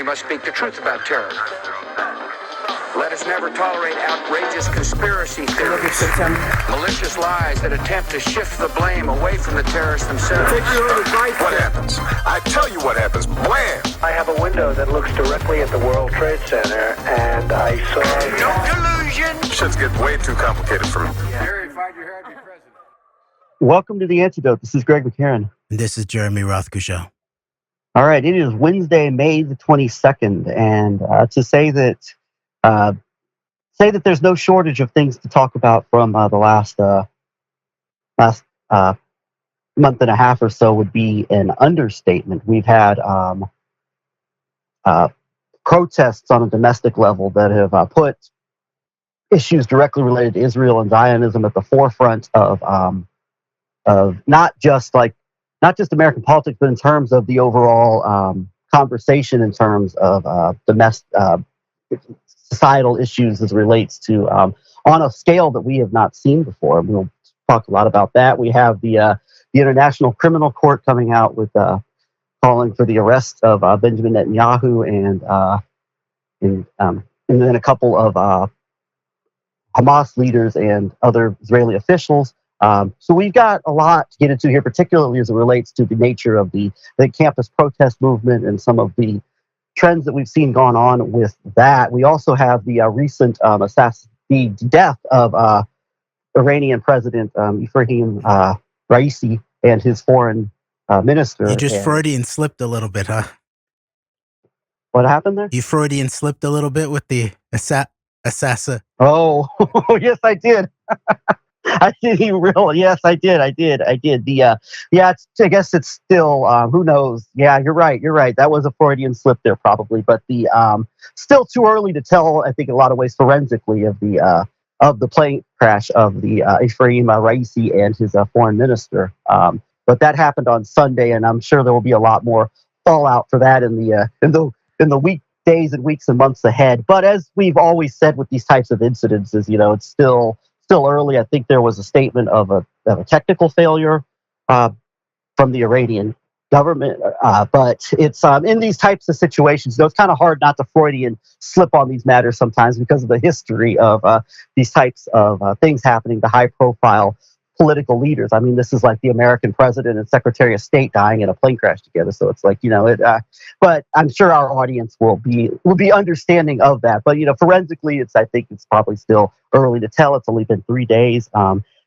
We must speak the truth about terror. Let us never tolerate outrageous conspiracy theories, malicious lies that attempt to shift the blame away from the terrorists themselves. Take your own advice. What happens? I tell you what happens. Blam! I have a window that looks directly at the World Trade Center, and I saw... No delusion! Shit's getting way too complicated for me. Harry, find your hair to be president. Welcome to the AnteDote. This is Greg McCarran. And this is Jeremy Rothkushel. All right, it is Wednesday, May the 22nd, and to say that there's no shortage of things to talk about from the last month and a half or so would be an understatement. We've had protests on a domestic level that have put issues directly related to Israel and Zionism at the forefront of not just American politics, but in terms of the overall conversation in terms of domestic societal issues as it relates to on a scale that we have not seen before. We'll talk a lot about that. We have the International Criminal Court coming out with calling for the arrest of Benjamin Netanyahu and then a couple of Hamas leaders and other Israeli officials. So we've got a lot to get into here, particularly as it relates to the nature of the campus protest movement and some of the trends that we've seen gone on with that. We also have the recent the death of Iranian President Ebrahim Raisi and his foreign minister. You just Freudian slipped a little bit, huh? What happened there? You Freudian slipped a little bit with the assassin. Oh, yes, I did. I did. Yes, I did. I did. I guess it's still. Who knows? Yeah, you're right. That was a Freudian slip there, probably. But the still too early to tell. I think in a lot of ways forensically of the plane crash of the Ebrahim Raisi and his foreign minister. But that happened on Sunday, and I'm sure there will be a lot more fallout for that in the days and weeks and months ahead. But as we've always said with these types of incidences, it's still early. I think there was a statement of a technical failure from the Iranian government, but it's in these types of situations, it's kind of hard not to Freudian slip on these matters sometimes because of the history of these types of things happening to high-profile political leaders. I mean, this is like the American president and Secretary of State dying in a plane crash together. So it's like, but I'm sure our audience will be understanding of that. But, forensically, I think it's probably still early to tell. It's only been 3 days.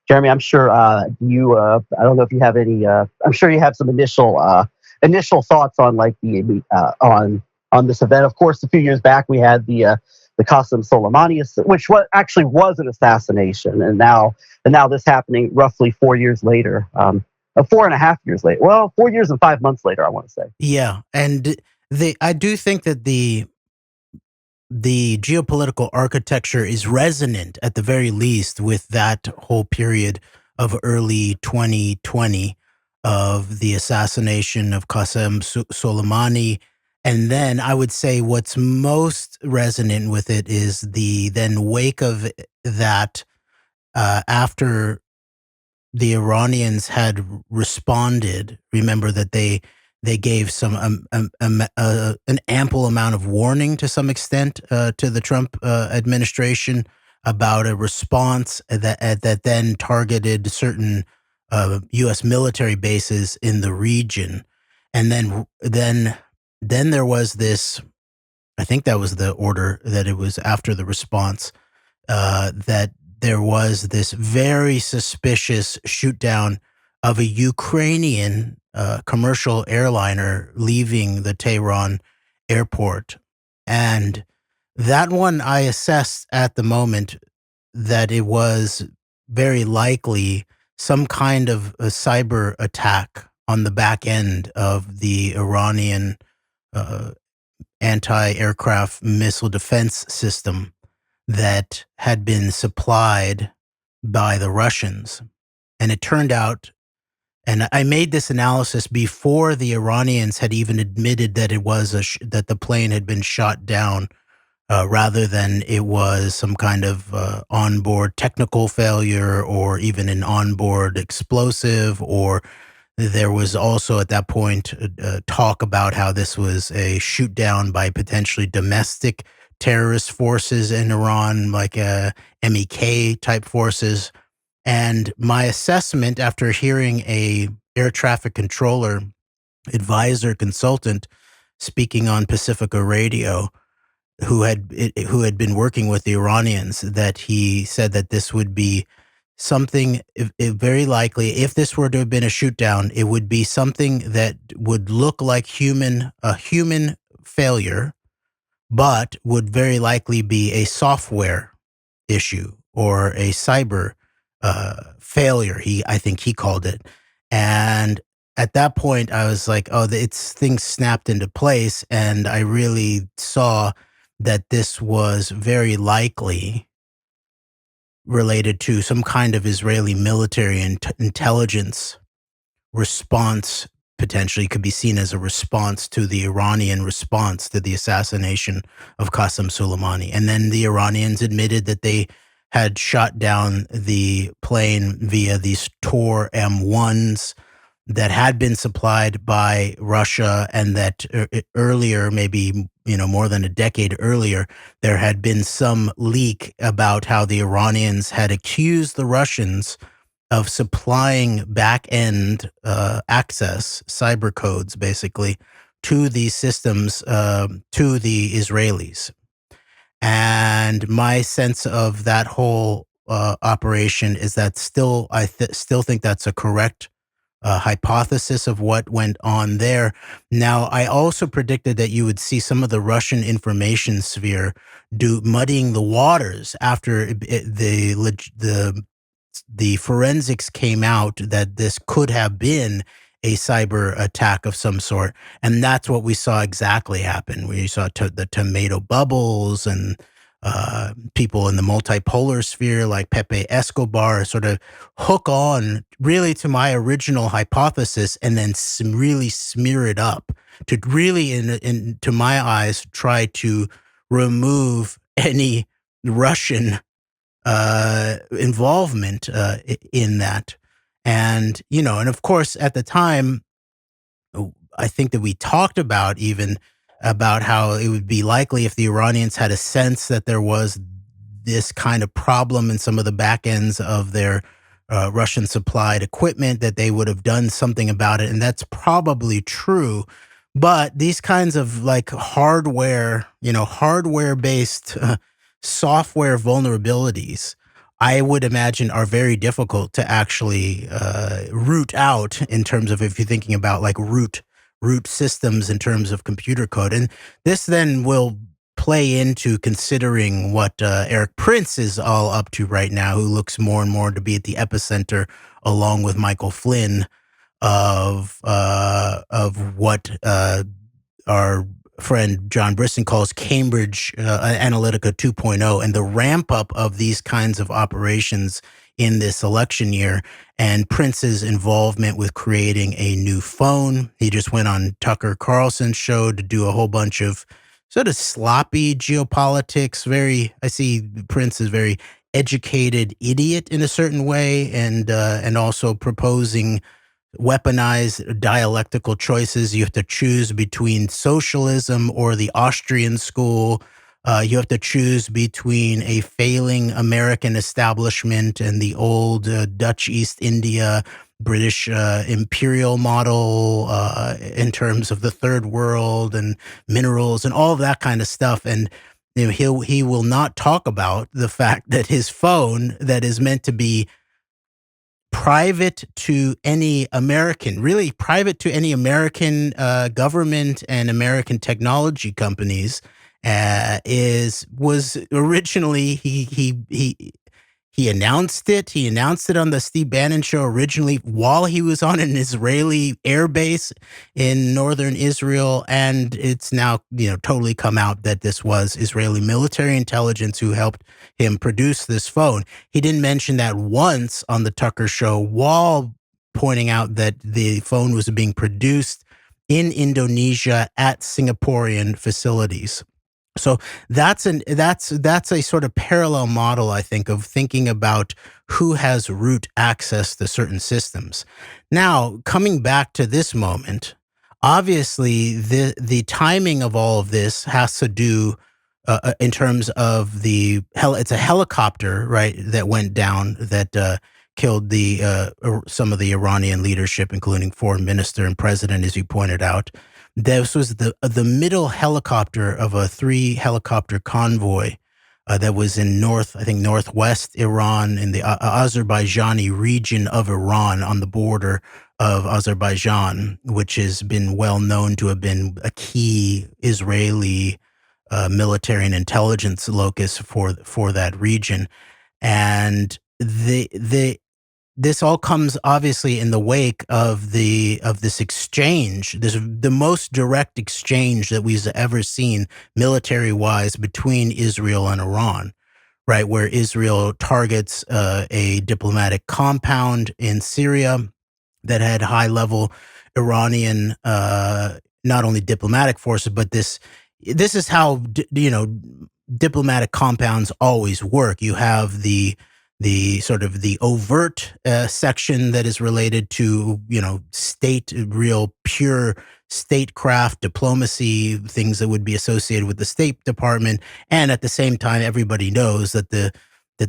Jeremy, I'm sure I don't know if you have any, I'm sure you have some initial thoughts on like on this event. Of course, a few years back, we had the Qasem Soleimani, which actually was an assassination, and now this happening roughly 4 years later, 4.5 years later. Well, 4 years and 5 months later, I want to say. Yeah, and I do think that the geopolitical architecture is resonant at the very least with that whole period of early 2020 of the assassination of Qasem Soleimani. And then I would say what's most resonant with it is the then wake of that after the Iranians had responded. Remember that they gave some an ample amount of warning to some extent to the Trump administration about a response that then targeted certain U.S. military bases in the region, and then there was this. I think that was the order, that it was after the response that there was this very suspicious shoot down of a Ukrainian commercial airliner leaving the Tehran airport. And that one I assessed at the moment that it was very likely some kind of a cyber attack on the back end of the Iranian anti-aircraft missile defense system that had been supplied by the Russians. And it turned out, and I made this analysis before the Iranians had even admitted that it was that the plane had been shot down, rather than it was some kind of onboard technical failure or even an onboard explosive or There was also at that point talk about how this was a shoot down by potentially domestic terrorist forces in Iran, like MEK type forces. And my assessment after hearing a air traffic controller, advisor, consultant speaking on Pacifica Radio, who had been working with the Iranians, that he said that this would be something very likely, if this were to have been a shoot down, it would be something that would look like a human failure, but would very likely be a software issue or a cyber failure. I think he called it. And at that point, I was like, oh, things snapped into place. And I really saw that this was very likely related to some kind of Israeli military intelligence response. Potentially could be seen as a response to the Iranian response to the assassination of Qasem Soleimani. And then the Iranians admitted that they had shot down the plane via these Tor M1s that had been supplied by Russia, and that earlier, maybe more than a decade earlier, there had been some leak about how the Iranians had accused the Russians of supplying back-end access, cyber codes, basically, to these systems, to the Israelis. And my sense of that whole operation is that I still think that's a correct hypothesis of what went on there. Now, I also predicted that you would see some of the Russian information sphere muddying the waters after the forensics came out that this could have been a cyber attack of some sort. And that's what we saw exactly happen. We saw the tomato bubbles and people in the multipolar sphere like Pepe Escobar sort of hook on really to my original hypothesis and then really smear it up to really, to my eyes, try to remove any Russian involvement in that. And, and of course, at the time, I think that we talked about how it would be likely if the Iranians had a sense that there was this kind of problem in some of the back ends of their Russian supplied equipment, that they would have done something about it. And that's probably true. But these kinds of like hardware based software vulnerabilities, I would imagine, are very difficult to actually root out in terms of, if you're thinking about like root systems in terms of computer code. And this then will play into considering what Eric Prince is all up to right now, who looks more and more to be at the epicenter, along with Michael Flynn, of what our friend John Brisson calls Cambridge Analytica 2.0, and the ramp up of these kinds of operations in this election year, and Prince's involvement with creating a new phone. He just went on Tucker Carlson's show to do a whole bunch of sort of sloppy geopolitics. I see Prince as very educated idiot in a certain way, and also proposing weaponized dialectical choices. You have to choose between socialism or the Austrian school. You have to choose between a failing American establishment and the old Dutch East India, British imperial model in terms of the third world and minerals and all of that kind of stuff. And he will not talk about the fact that his phone, that is meant to be private to any American, really private to any American government and American technology companies, was originally he announced it. He announced it on the Steve Bannon show originally while he was on an Israeli air base in northern Israel, and it's now totally come out that this was Israeli military intelligence who helped him produce this phone. He didn't mention that once on the Tucker show, while pointing out that the phone was being produced in Indonesia at Singaporean facilities. So that's a sort of parallel model, I think, of thinking about who has root access to certain systems. Now, coming back to this moment, obviously the timing of all of this has to do in terms of it's a helicopter, right, that went down that killed some of the Iranian leadership, including foreign minister and president, as you pointed out. This was the middle helicopter of a 3 helicopter convoy that was in northwest Iran, in the Azerbaijani region of Iran, on the border of Azerbaijan, which has been well known to have been a key Israeli military and intelligence locus for that region. And this all comes obviously in the wake of this exchange, the most direct exchange that we've ever seen military-wise between Israel and Iran, right? Where Israel targets a diplomatic compound in Syria that had high-level Iranian, not only diplomatic forces, but this is how diplomatic compounds always work. You have the sort of the overt section that is related to, real pure statecraft diplomacy, things that would be associated with the State Department. And at the same time, everybody knows that the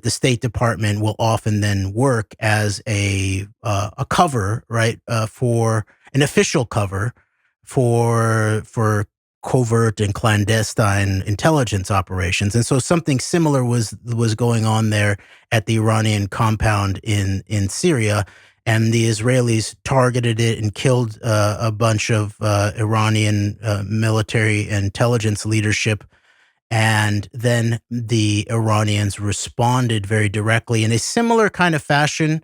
State Department will often then work as a cover, right, for an official cover for covert and clandestine intelligence operations. And so something similar was going on there at the Iranian compound in Syria, and the Israelis targeted it and killed a bunch of Iranian military intelligence leadership. And then the Iranians responded very directly in a similar kind of fashion,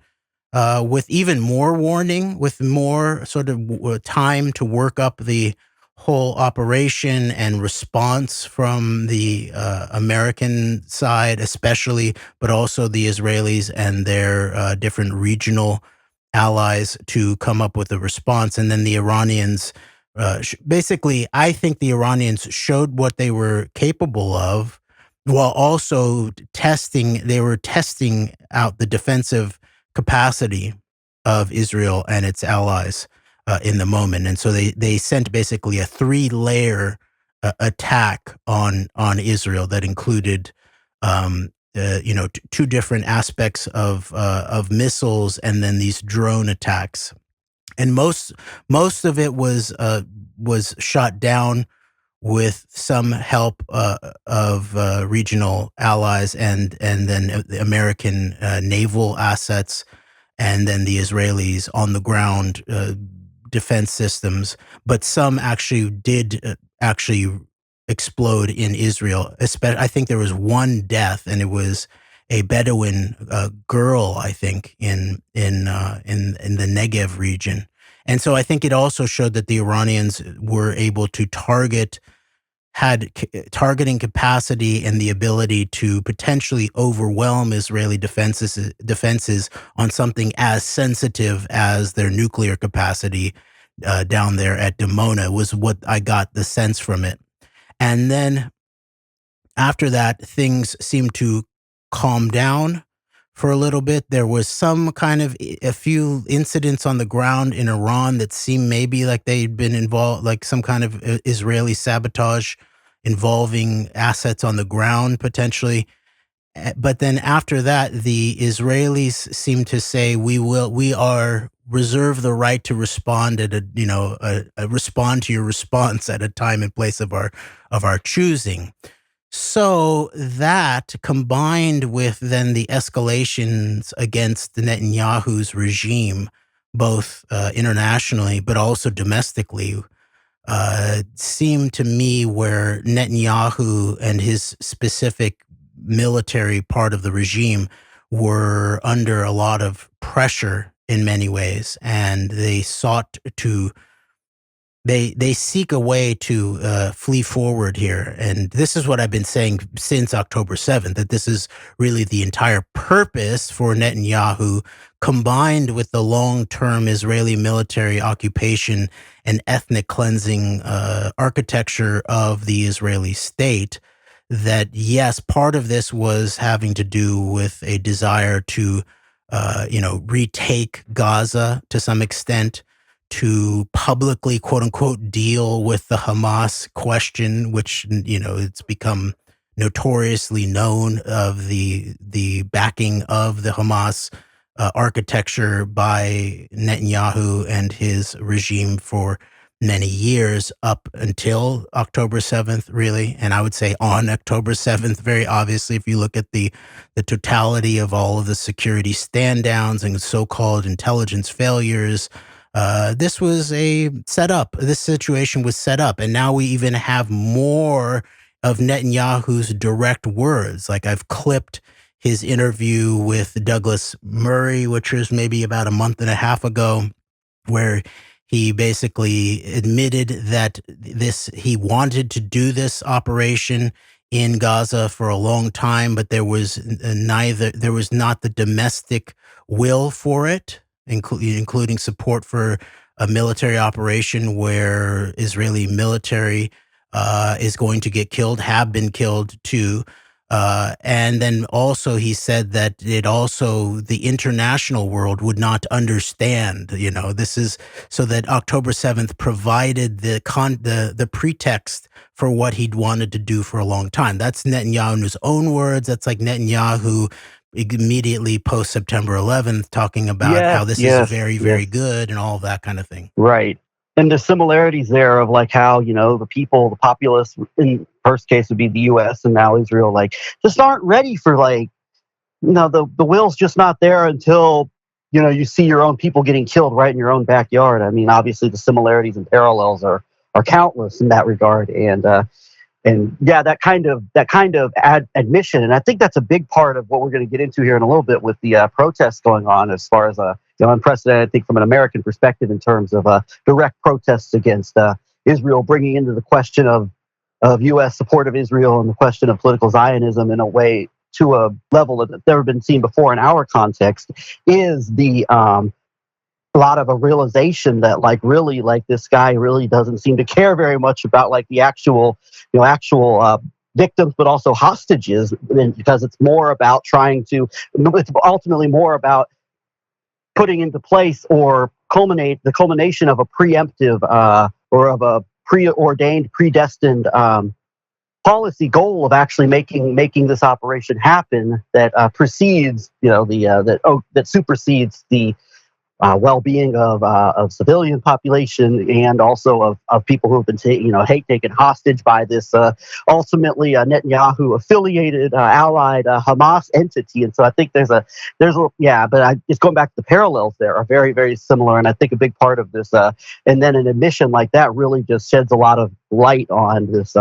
with even more warning, with more sort of time to work up the whole operation and response from the American side, especially, but also the Israelis and their different regional allies to come up with a response. And then the Iranians, basically, I think the Iranians showed what they were capable of, while also they were testing out the defensive capacity of Israel and its allies in the moment. And so they sent basically a 3-layer attack on Israel that included 2 different aspects of missiles, and then these drone attacks. And most of it was shot down with some help of regional allies, and then the American naval assets, and then the Israelis on the ground defense systems. But some actually did explode in Israel. I think there was one death, and it was a Bedouin girl, I think, in the Negev region. And so I think it also showed that the Iranians were able to had targeting capacity and the ability to potentially overwhelm Israeli defenses on something as sensitive as their nuclear capacity down there at Dimona, was what I got the sense from it. And then after that, things seemed to calm down for a little bit. There was a few incidents on the ground in Iran that seemed maybe like they'd been involved, like some kind of Israeli sabotage involving assets on the ground potentially. But then after that, the Israelis seemed to say, we reserve the right to respond respond to your response at a time and place of our choosing. So that, combined with then the escalations against Netanyahu's regime, both internationally but also domestically, seemed to me where Netanyahu and his specific military part of the regime were under a lot of pressure in many ways, and they seek a way to flee forward here. And this is what I've been saying since October 7th, that this is really the entire purpose for Netanyahu, combined with the long-term Israeli military occupation and ethnic cleansing architecture of the Israeli state, that yes, part of this was having to do with a desire to, retake Gaza to some extent, to publicly, quote unquote, deal with the Hamas question, which, it's become notoriously known of the backing of the Hamas architecture by Netanyahu and his regime for many years up until October 7th, really. And I would say on October 7th, very obviously, if you look at the totality of all of the security stand downs and so-called intelligence failures, this was a setup. This situation was set up. And now we even have more of Netanyahu's direct words. Like I've clipped his interview with Douglas Murray, which was maybe about a month and a half ago, where he basically admitted that he wanted to do this operation in Gaza for a long time, but there was not the domestic will for it, including support for a military operation where Israeli military is going to get killed, have been killed too. And then also he said that the international world would not understand, this is so that October 7th provided the pretext for what he'd wanted to do for a long time. That's Netanyahu's own words. That's like Netanyahu immediately post September 11th talking about how this is very, very good and all of that kind of thing. Right. And the similarities there of like how, the people, the populace in first case would be the US and now Israel, like just aren't ready for the will's just not there until, you see your own people getting killed right in your own backyard. I mean, obviously the similarities and parallels are countless in that regard. And yeah, that kind of admission. And I think that's a big part of what we're going to get into here in a little bit with the protests going on as far as unprecedented, I think, from an American perspective in terms of direct protests against Israel, bringing into the question of U.S. support of Israel and the question of political Zionism in a way to a level that's never been seen before in our context, is the a lot of a realization that really this guy really doesn't seem to care very much about the actual victims, but also hostages, because it's more about it's ultimately more about putting into place or the culmination of a preemptive or of a preordained, predestined policy goal of actually making this operation happen that precedes, that supersedes the well-being of civilian population and also of people who have been taken hostage by this ultimately Netanyahu affiliated allied Hamas entity. And so I think but just going back to the parallels there are very, very similar. And I think a big part of this and then an admission like that really just sheds a lot of light on this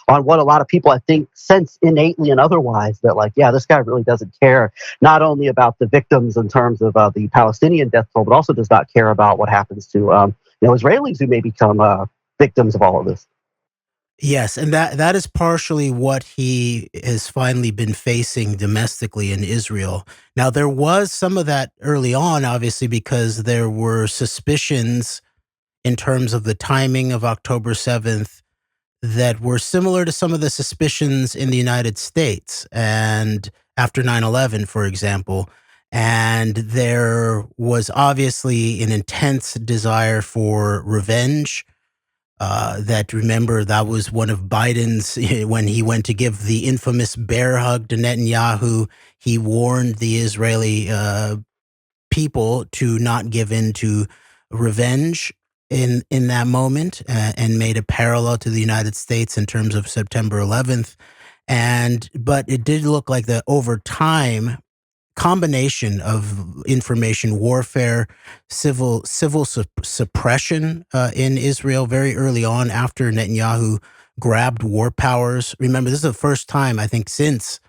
on what a lot of people I think sense innately and otherwise, that this guy really doesn't care not only about the victims in terms of the Palestinian death toll, but also does not care about what happens to Israelis who may become victims of all of this. Yes, and that is partially what he has finally been facing domestically in Israel. Now, there was some of that early on, obviously, because there were suspicions in terms of the timing of October 7th that were similar to some of the suspicions in the United States and after 9/11, for example. And there was obviously an intense desire for revenge. That was one of Biden's, when he went to give the infamous bear hug to Netanyahu, he warned the Israeli people to not give in to revenge in that moment, and made a parallel to the United States in terms of September 11th. But it did look like that over time, combination of information warfare, civil suppression in Israel very early on after Netanyahu grabbed war powers. Remember, this is the first time, I think, since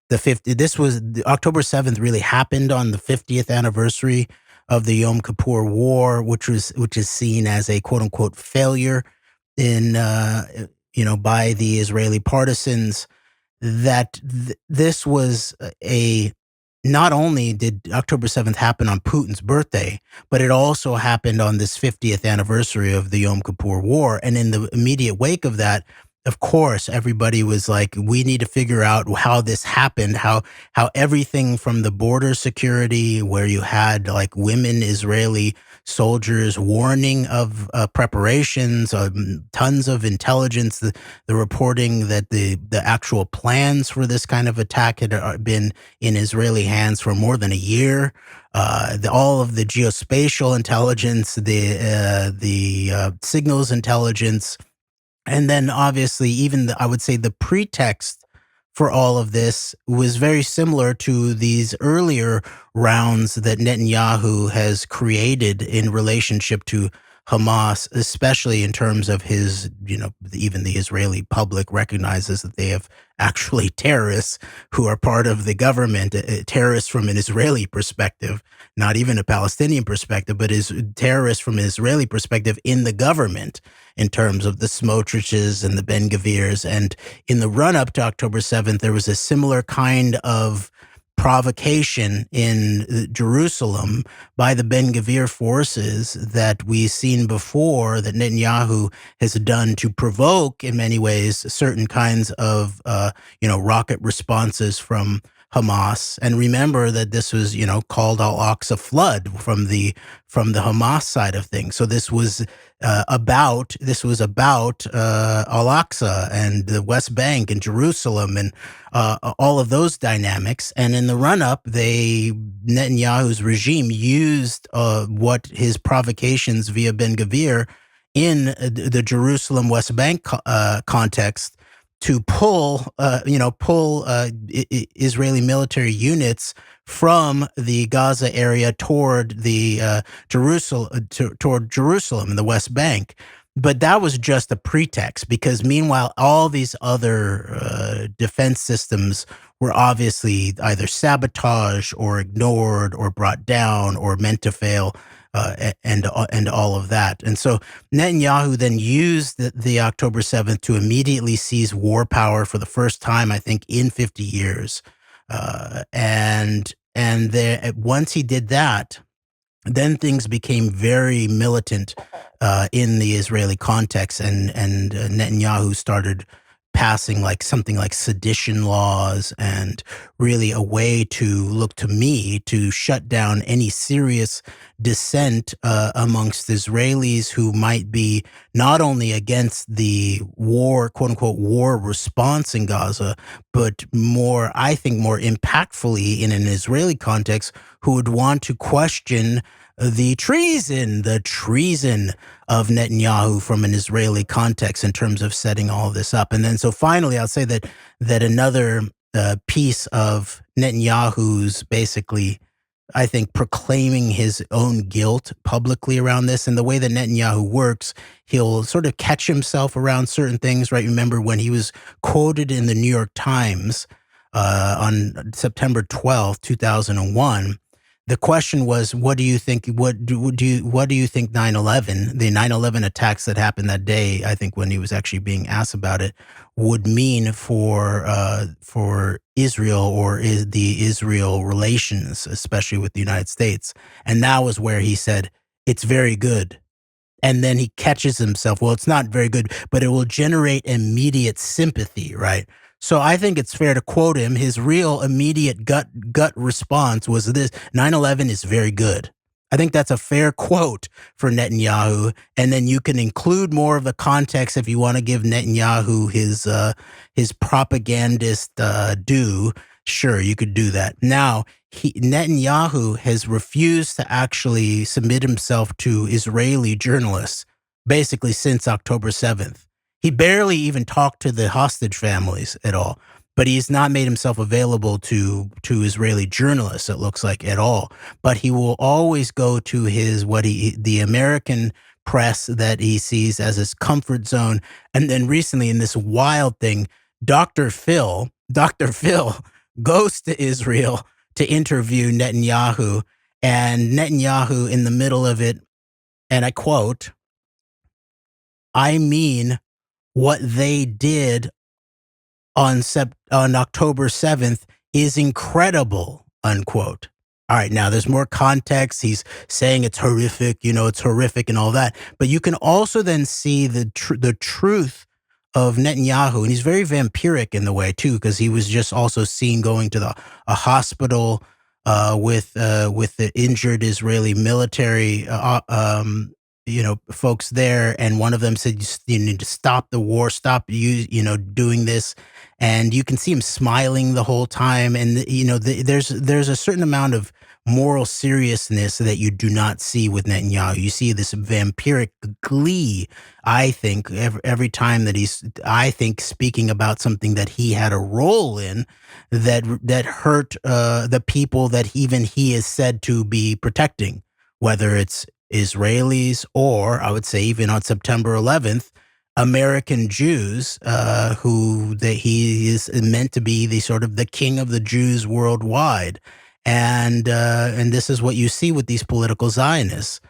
the October 7th really happened on the 50th anniversary of the Yom Kippur War, which is seen as a quote unquote failure in by the Israeli partisans. That this was not only did October 7th happen on Putin's birthday, but it also happened on this 50th anniversary of the Yom Kippur War. And in the immediate wake of that, of course, everybody was like, we need to figure out how this happened, how everything from the border security, where you had like women Israeli soldiers warning of preparations, tons of intelligence, the reporting that the actual plans for this kind of attack had been in Israeli hands for more than a year. All of the geospatial intelligence, the signals intelligence, and then obviously even I would say the pretext for all of this was very similar to these earlier rounds that Netanyahu has created in relationship to Hamas, especially in terms of his, even the Israeli public recognizes that they have actually terrorists who are part of the government, terrorists from an Israeli perspective, not even a Palestinian perspective, but is terrorists from an Israeli perspective in the government, in terms of the Smotriches and the Ben Gavirs. And in the run-up to October 7th, there was a similar kind of provocation in Jerusalem by the Ben Gavir forces that we've seen before, that Netanyahu has done to provoke, in many ways, certain kinds of, rocket responses from Hamas. And remember that this was, called Al-Aqsa flood from the Hamas side of things. So this was about Al-Aqsa and the West Bank and Jerusalem and all of those dynamics. And in the run-up, Netanyahu's regime used what his provocations via Ben Gavir in the Jerusalem West Bank context to pull Israeli military units from the Gaza area toward the toward Jerusalem and the West Bank. But that was just a pretext, because meanwhile, all these other defense systems were obviously either sabotaged or ignored or brought down or meant to fail, and all of that. And so Netanyahu then used the October 7th to immediately seize war power for the first time, I think, in 50 years. And once he did that, then things became very militant in the Israeli context, and Netanyahu started passing something like sedition laws, and really a way to look to me to shut down any serious dissent amongst Israelis who might be not only against the war, quote unquote, war response in Gaza, but more impactfully in an Israeli context, who would want to question the treason of Netanyahu from an Israeli context in terms of setting all of this up. And then so finally, I'll say that another piece of Netanyahu's basically, I think, proclaiming his own guilt publicly around this, and the way that Netanyahu works, he'll sort of catch himself around certain things, right? Remember when he was quoted in the New York Times on September 12th, 2001, the question was, what do you think 9/11, the 9/11 attacks that happened that day, I think when he was actually being asked about it, would mean for Israel or the Israel relations, especially with the United States? And that was where he said, it's very good. And then he catches himself, well, it's not very good, but it will generate immediate sympathy, right? So I think it's fair to quote him. His real immediate gut response was this: 9/11 is very good. I think that's a fair quote for Netanyahu. And then you can include more of the context if you want to give Netanyahu his propagandist due. Sure, you could do that. Now, Netanyahu has refused to actually submit himself to Israeli journalists basically since October 7th. He barely even talked to the hostage families at all, but he's not made himself available to Israeli journalists, it looks like, at all. But he will always go to the American press that he sees as his comfort zone. And then recently, in this wild thing, Dr. Phil goes to Israel to interview Netanyahu, and Netanyahu, in the middle of it, and I quote, "I mean, what they did on October 7th is incredible," unquote. All right, now there's more context. He's saying it's horrific, it's horrific and all that. But you can also then see the truth of Netanyahu, and he's very vampiric in the way too, because he was just also seen going to a hospital with the injured Israeli military, folks there, and one of them said, "You need to stop the war, stop doing this," and you can see him smiling the whole time, and there's a certain amount of moral seriousness that you do not see with Netanyahu. You see this vampiric glee, I think, every time that he's, I think, speaking about something that he had a role in that hurt the people that even he is said to be protecting, whether it's Israelis or, I would say, even on September 11th, American Jews, he is meant to be the sort of the king of the Jews worldwide. And this is what you see with these political Zionists.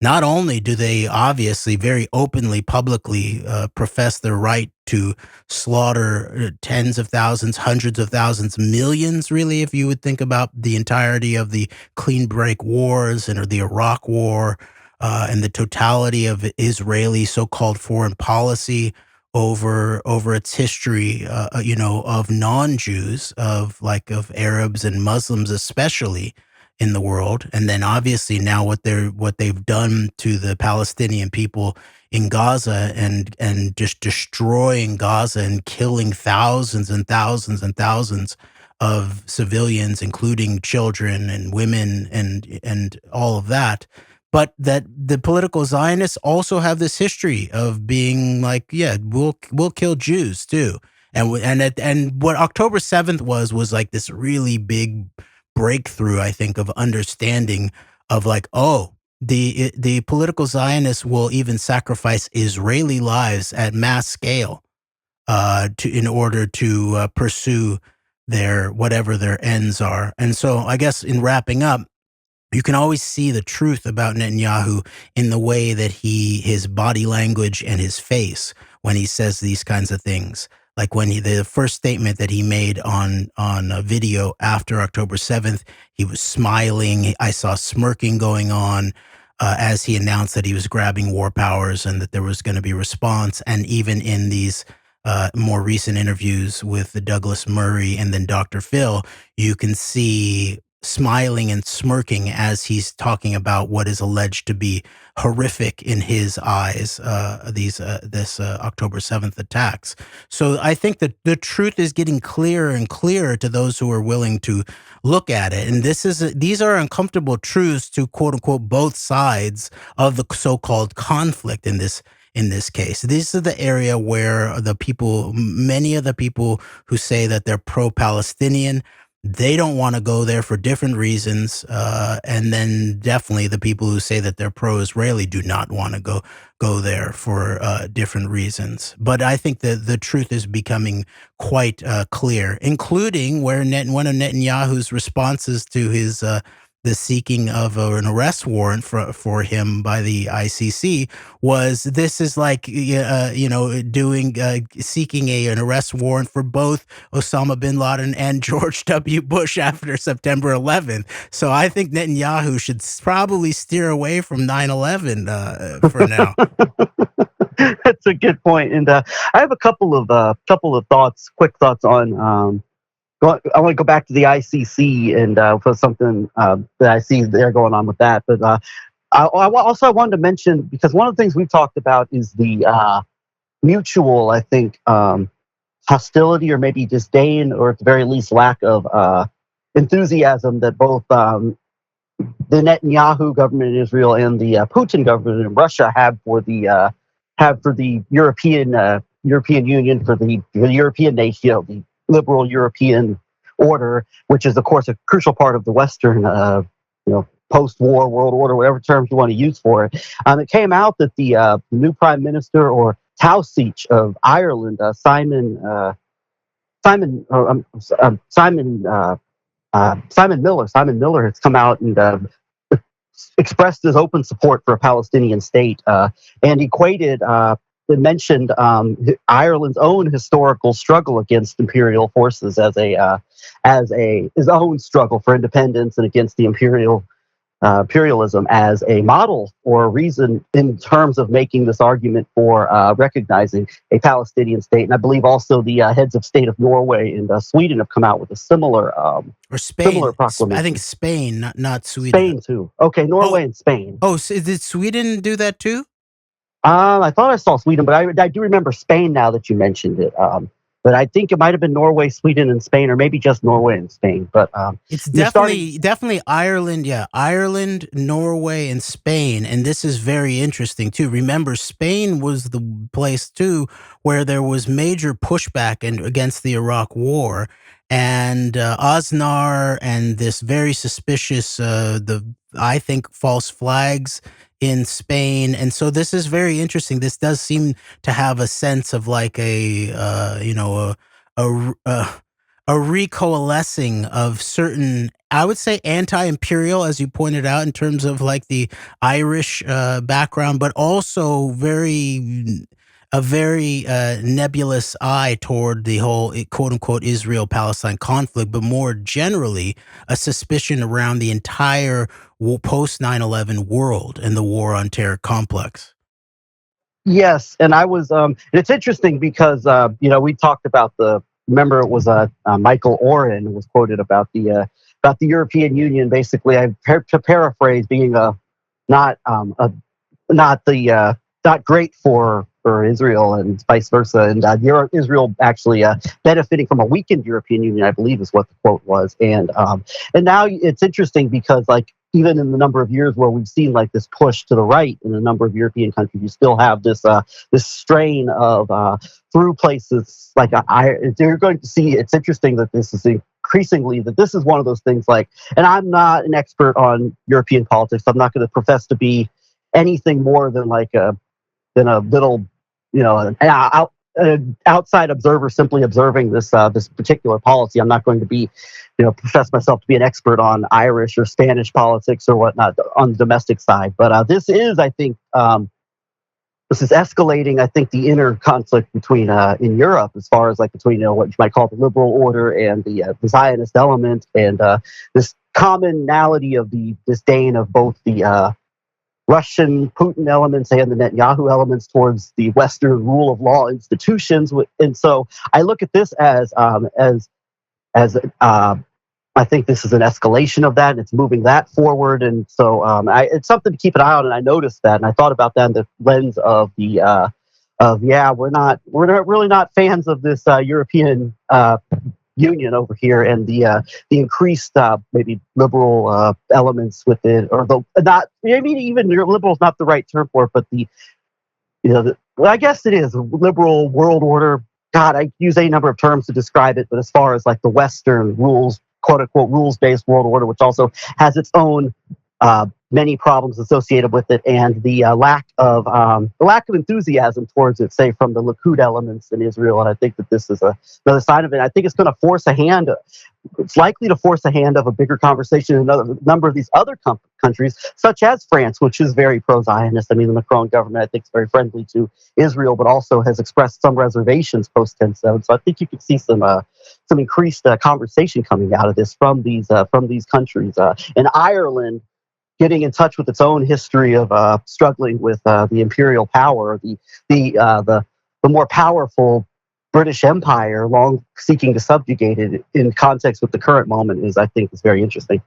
Not only do they obviously very openly, publicly profess their right to slaughter tens of thousands, hundreds of thousands, millions, really, if you would think about the entirety of the clean break wars or the Iraq War and the totality of Israeli so-called foreign policy over its history, of non-Jews, of Arabs and Muslims especially in the world, and then obviously now what they've done to the Palestinian people in Gaza and just destroying Gaza and killing thousands and thousands and thousands of civilians, including children and women and all of that. But that the political Zionists also have this history of being like, yeah, we'll kill Jews too. And what October 7th was like this really big breakthrough, I think, of understanding of like, oh, the political Zionists will even sacrifice Israeli lives at mass scale in order to pursue whatever their ends are. And so I guess in wrapping up, you can always see the truth about Netanyahu in the way that his body language and his face when he says these kinds of things. Like when the first statement that he made on a video after October 7th, he was smiling. I saw smirking going on as he announced that he was grabbing war powers and that there was going to be response. And even in these more recent interviews with the Douglas Murray and then Dr. Phil, you can see smiling and smirking as he's talking about what is alleged to be horrific in his eyes, this October 7th attacks. So I think that the truth is getting clearer and clearer to those who are willing to look at it. And these are uncomfortable truths to quote unquote both sides of the so-called conflict in this case. This is the area where many of the people who say that they're pro-Palestinian, they don't want to go there for different reasons. And then definitely the people who say that they're pro-Israeli do not want to go there for different reasons. But I think that the truth is becoming quite clear, including where one of Netanyahu's responses to his the seeking of an arrest warrant for him by the ICC was, this is like, seeking an arrest warrant for both Osama bin Laden and George W. Bush after September 11th. So I think Netanyahu should probably steer away from 9/11 for now. That's a good point. And I have a couple of quick thoughts on. I want to go back to the ICC and for something that I see there going on with that. But I wanted to mention, because one of the things we've talked about is the mutual, I think, hostility or maybe disdain, or at the very least lack of enthusiasm that both the Netanyahu government in Israel and the Putin government in Russia have for the European Union, for the European nation, the liberal European order, which is, of course, a crucial part of the Western, post-war world order, whatever terms you want to use for it. It came out that the new prime minister, or Taoiseach of Ireland, Simon Miller, has come out and expressed his open support for a Palestinian state, and equated. It mentioned Ireland's own historical struggle against imperial forces as his own struggle for independence and against the imperial imperialism as a model or a reason in terms of making this argument for recognizing a Palestinian state. And I believe also the heads of state of Norway and Sweden have come out with a similar Or similar Spain. I proclamation. think Spain, not Sweden. Spain too. Okay, Norway and Spain. Oh, so did Sweden do that too? I thought I saw Sweden, but I do remember Spain now that you mentioned it. But I think it might have been Norway, Sweden, and Spain, or maybe just Norway and Spain. But It's you're starting. definitely Ireland. Yeah, Ireland, Norway, and Spain. And this is very interesting too. Remember, Spain was the place too where there was major pushback against the Iraq War, and Aznar and this very suspicious, I think, false flags in Spain. And so this is very interesting. This does seem to have a sense of like a recoalescing of certain, I would say, anti-imperial, as you pointed out, in terms of like the Irish background, but also a very nebulous eye toward the whole quote unquote Israel-Palestine conflict, but more generally a suspicion around the entire post 9/11 world and the war on terror complex. Yes, and I was. It's interesting because we talked about Remember, it was Michael Oren was quoted about the European Union. Basically, to paraphrase, being not great for Israel and vice versa, and Israel actually benefiting from a weakened European Union, I believe, is what the quote was. And now it's interesting because even in the number of years where we've seen this push to the right in a number of European countries, you still have this strain of through places you're going to see. It's interesting that this is increasingly this is one of those things and I'm not an expert on European politics. I'm not going to profess to be anything more than a little, an outside observer simply observing this particular policy. I'm not going to be, profess myself to be an expert on Irish or Spanish politics or whatnot on the domestic side. But this is, I think, this is escalating. I think the inner conflict between in Europe, as far as between what you might call the liberal order and the Zionist element, and this commonality of the disdain of both the Russian Putin elements and the Netanyahu elements towards the Western rule of law institutions. And so I look at this as I think this is an escalation of that, and it's moving that forward. And so it's something to keep an eye on. And I noticed that, and I thought about that in the lens of we're really not fans of this European Union over here, and the increased maybe liberal elements with it, or even liberal is not the right term for it, but I guess it is liberal world order. God, I use a number of terms to describe it, but as far as the Western rules, quote unquote rules-based world order, which also has its own many problems associated with it, and the lack of enthusiasm towards it, say from the Likud elements in Israel. And I think that this is another sign of it. I think it's going to force a hand. It's likely to force a hand of a bigger conversation in a number of these other countries, such as France, which is very pro-Zionist. I mean, the Macron government, I think, is very friendly to Israel, but also has expressed some reservations post 10/7. So I think you could see some increased conversation coming out of this from these countries. And Ireland, getting in touch with its own history of struggling with the imperial power, the more powerful British Empire, long seeking to subjugate it in context with the current moment, I think is very interesting.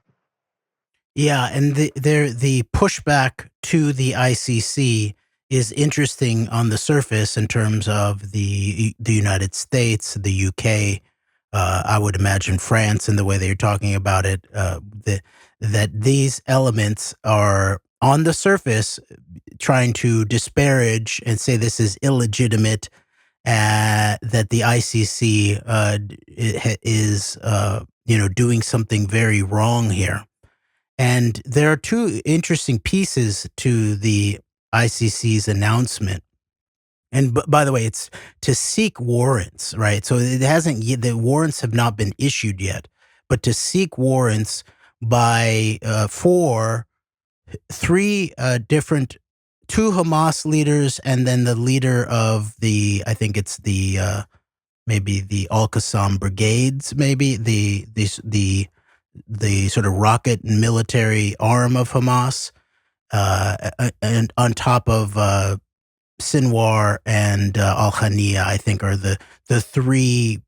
Yeah, and the pushback to the ICC is interesting on the surface in terms of the United States, the UK, I would imagine France, and the way that you're talking about it, that these elements are on the surface trying to disparage and say this is illegitimate, that the ICC is doing something very wrong here. And there are two interesting pieces to the ICC's announcement. And by the way, it's to seek warrants, right? So it hasn't yet, the warrants have not been issued yet, but to seek warrants for two Hamas leaders, and then the leader of I think it's maybe the Al-Qassam brigades, maybe the the sort of rocket and military arm of Hamas, and on top of Sinwar and Al-Khania, I think, are the three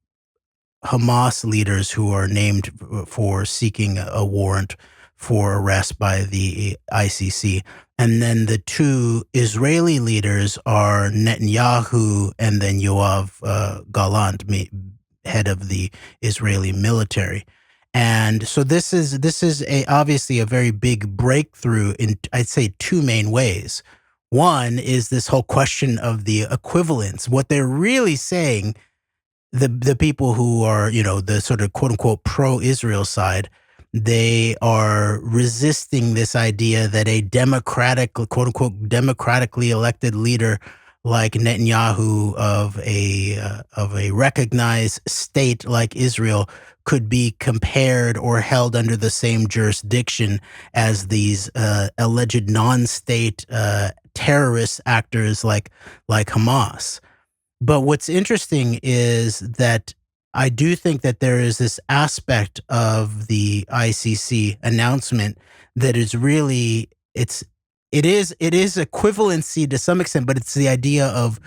Hamas leaders who are named for seeking a warrant for arrest by the ICC. And then the two Israeli leaders are Netanyahu and then Yoav Gallant, head of the Israeli military. And so this is obviously a very big breakthrough in, I'd say, two main ways. One is this whole question of the equivalence. What they're really saying, the people who are, the sort of quote unquote pro-Israel side, they are resisting this idea that a quote unquote democratically elected leader like Netanyahu of a recognized state like Israel could be compared or held under the same jurisdiction as these alleged non-state terrorist actors like Hamas. But what's interesting is that I do think that there is this aspect of the ICC announcement that is really, it is equivalency to some extent, but it's the idea of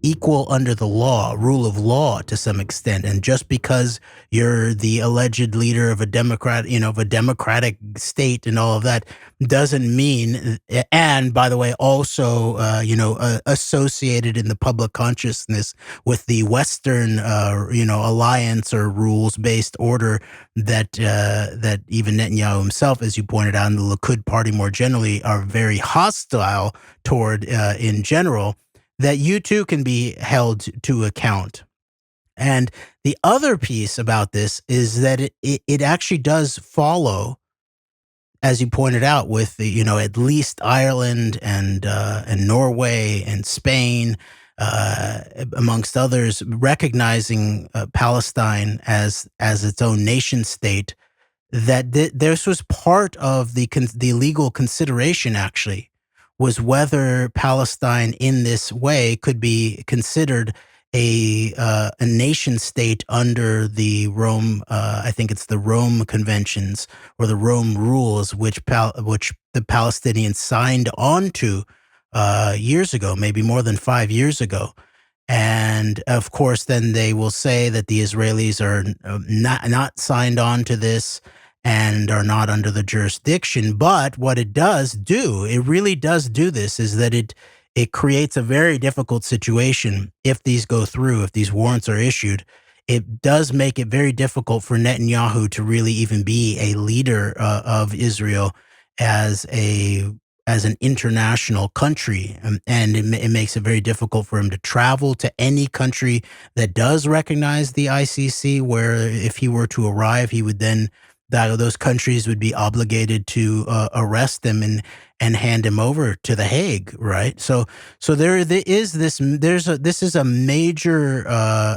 equal under the law, rule of law to some extent. And just because you're the alleged leader of a democratic state and all of that doesn't mean, and by the way, also, associated in the public consciousness with the Western, alliance or rules-based order that even Netanyahu himself, as you pointed out, and the Likud party more generally are very hostile toward in general, that you too can be held to account. And the other piece about this is that it actually does follow, as you pointed out, with the, at least Ireland and Norway and Spain, amongst others, recognizing Palestine as its own nation state, that this was part of the legal consideration, actually, was whether Palestine in this way could be considered a nation state under the Rome, I think it's the Rome Conventions or the Rome Rules, which the Palestinians signed on to years ago, maybe more than 5 years ago. And of course, then they will say that the Israelis are not signed on to this and are not under the jurisdiction. But what it does do, it really does do this, is that it creates a very difficult situation if these go through, if these warrants are issued. It does make it very difficult for Netanyahu to really even be a leader of Israel as an international country. And it makes it very difficult for him to travel to any country that does recognize the ICC, where if he were to arrive, he would then, those countries would be obligated to arrest him and hand him over to The Hague, right? So there is this. This is a major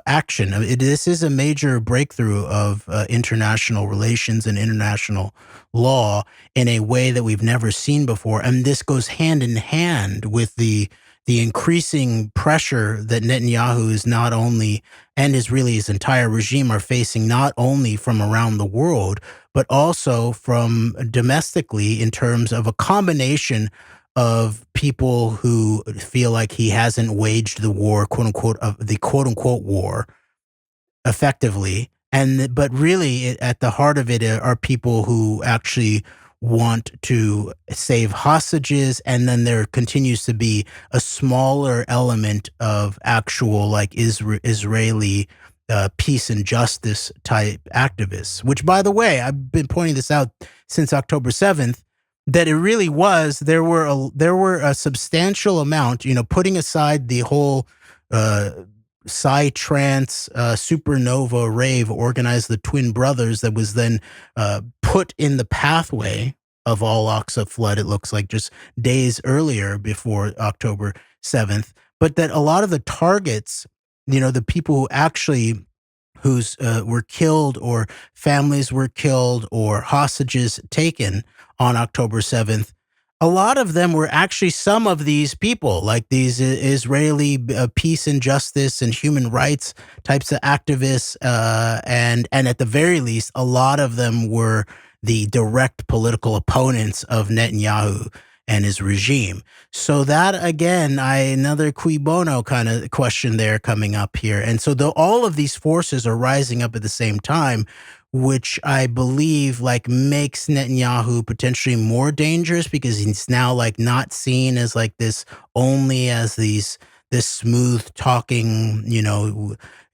action. This is a major breakthrough of international relations and international law in a way that we've never seen before, and this goes hand in hand with the increasing pressure that Netanyahu is not only, and his entire regime are facing, not only from around the world, but also from domestically, in terms of a combination of people who feel like he hasn't waged the war, quote unquote, of the quote unquote war effectively. But really at the heart of it are people who actually want to save hostages, and then there continues to be a smaller element of actual, like, Israeli peace and justice type activists, which, by the way, I've been pointing this out since October 7th, that it really was, there were a substantial amount, putting aside the whole psytrance supernova rave organized the Twin Brothers that was then put in the pathway of Al-Aqsa flood, it looks like, just days earlier before October 7th. But that a lot of the targets, the people who actually were killed, or families were killed, or hostages taken on October 7th, a lot of them were actually some of these people, like these Israeli peace and justice and human rights types of activists, and at the very least, a lot of them were the direct political opponents of Netanyahu and his regime. So that again, another cui bono kind of question there coming up here, and so all of these forces are rising up at the same time, which I believe like makes Netanyahu potentially more dangerous because he's now like not seen as like this only as this smooth talking,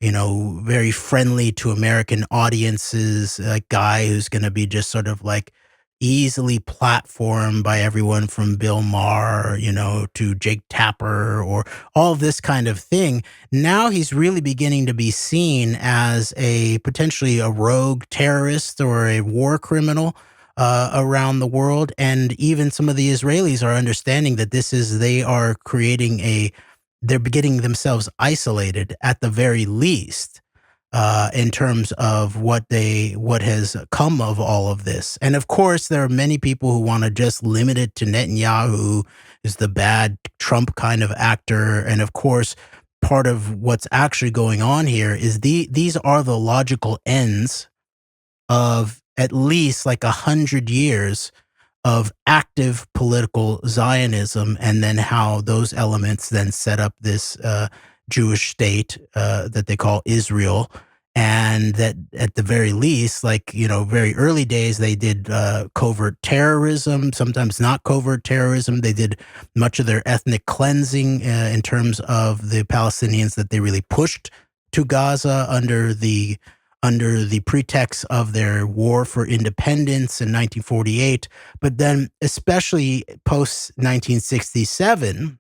very friendly to American audiences, like guy who's going to be just sort of like easily platformed by everyone from Bill Maher, to Jake Tapper or all this kind of thing. Now he's really beginning to be seen as potentially a rogue terrorist or a war criminal around the world. And even some of the Israelis are understanding that they are creating they're getting themselves isolated at the very least. In terms of what has come of all of this. And of course, there are many people who want to just limit it to Netanyahu, who is the bad Trump kind of actor. And of course, part of what's actually going on here is these are the logical ends of at least like 100 years of active political Zionism, and then how those elements then set up this Jewish state that they call Israel. And that at the very least, like, very early days, they did covert terrorism, sometimes not covert terrorism. They did much of their ethnic cleansing in terms of the Palestinians that they really pushed to Gaza under the pretext of their war for independence in 1948. But then especially post 1967,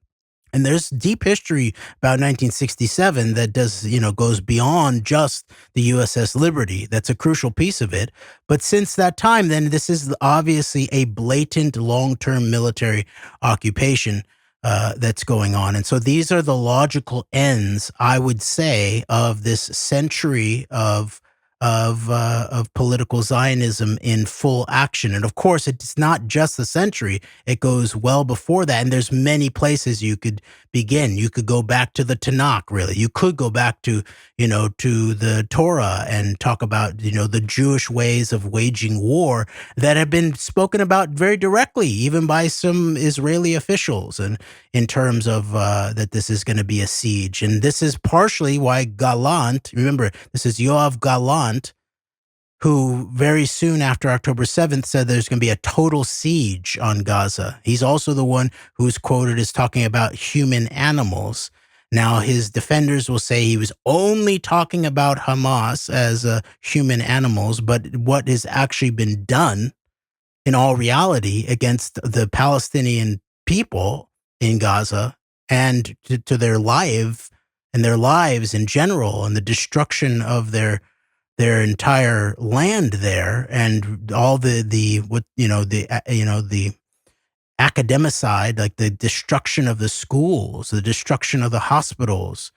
and there's deep history about 1967 that goes beyond just the USS Liberty. That's a crucial piece of it. But since that time, then this is obviously a blatant long-term military occupation that's going on. And so these are the logical ends, I would say, of this century of political Zionism in full action. And of course, it's not just the century. It goes well before that. And there's many places you could begin. You could go back to the Tanakh, really. You could go back to the Torah and talk about, the Jewish ways of waging war that have been spoken about very directly, even by some Israeli officials, and in terms of that this is going to be a siege. And this is partially why Gallant, remember, this is Yoav Gallant, who very soon after October 7th said there's going to be a total siege on Gaza. He's also the one who's quoted as talking about human animals. Now, his defenders will say he was only talking about Hamas as human animals, but what has actually been done in all reality against the Palestinian people in Gaza and to their lives in general, and the destruction of their entire land there, and all the academicide, like the destruction of the schools, the destruction of the hospitals,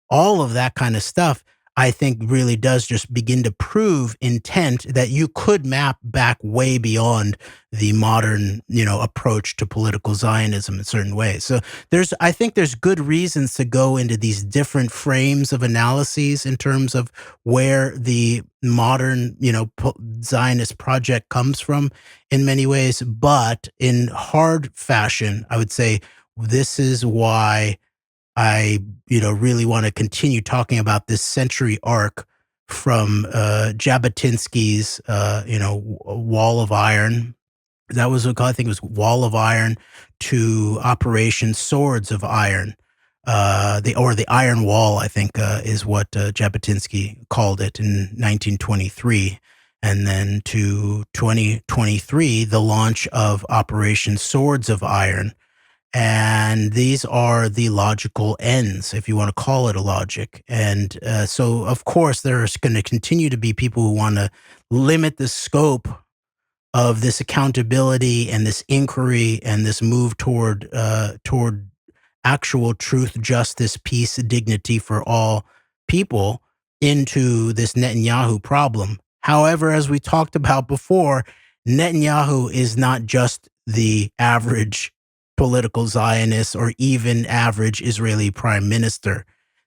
all of that kind of stuff, I think really does just begin to prove intent that you could map back way beyond the modern, approach to political Zionism in certain ways. So I think there's good reasons to go into these different frames of analyses in terms of where the modern, Zionist project comes from in many ways. But in hard fashion, I would say this is why I, really want to continue talking about this century arc from Jabotinsky's, Wall of Iron. That was what I think it was Wall of Iron to Operation Swords of Iron, the Iron Wall, I think, is what Jabotinsky called it in 1923. And then to 2023, the launch of Operation Swords of Iron. And these are the logical ends, if you want to call it a logic. And so, of course, there's going to continue to be people who want to limit the scope of this accountability and this inquiry and this move toward actual truth, justice, peace, dignity for all people into this Netanyahu problem. However, as we talked about before, Netanyahu is not just the average political Zionist or even average Israeli prime minister.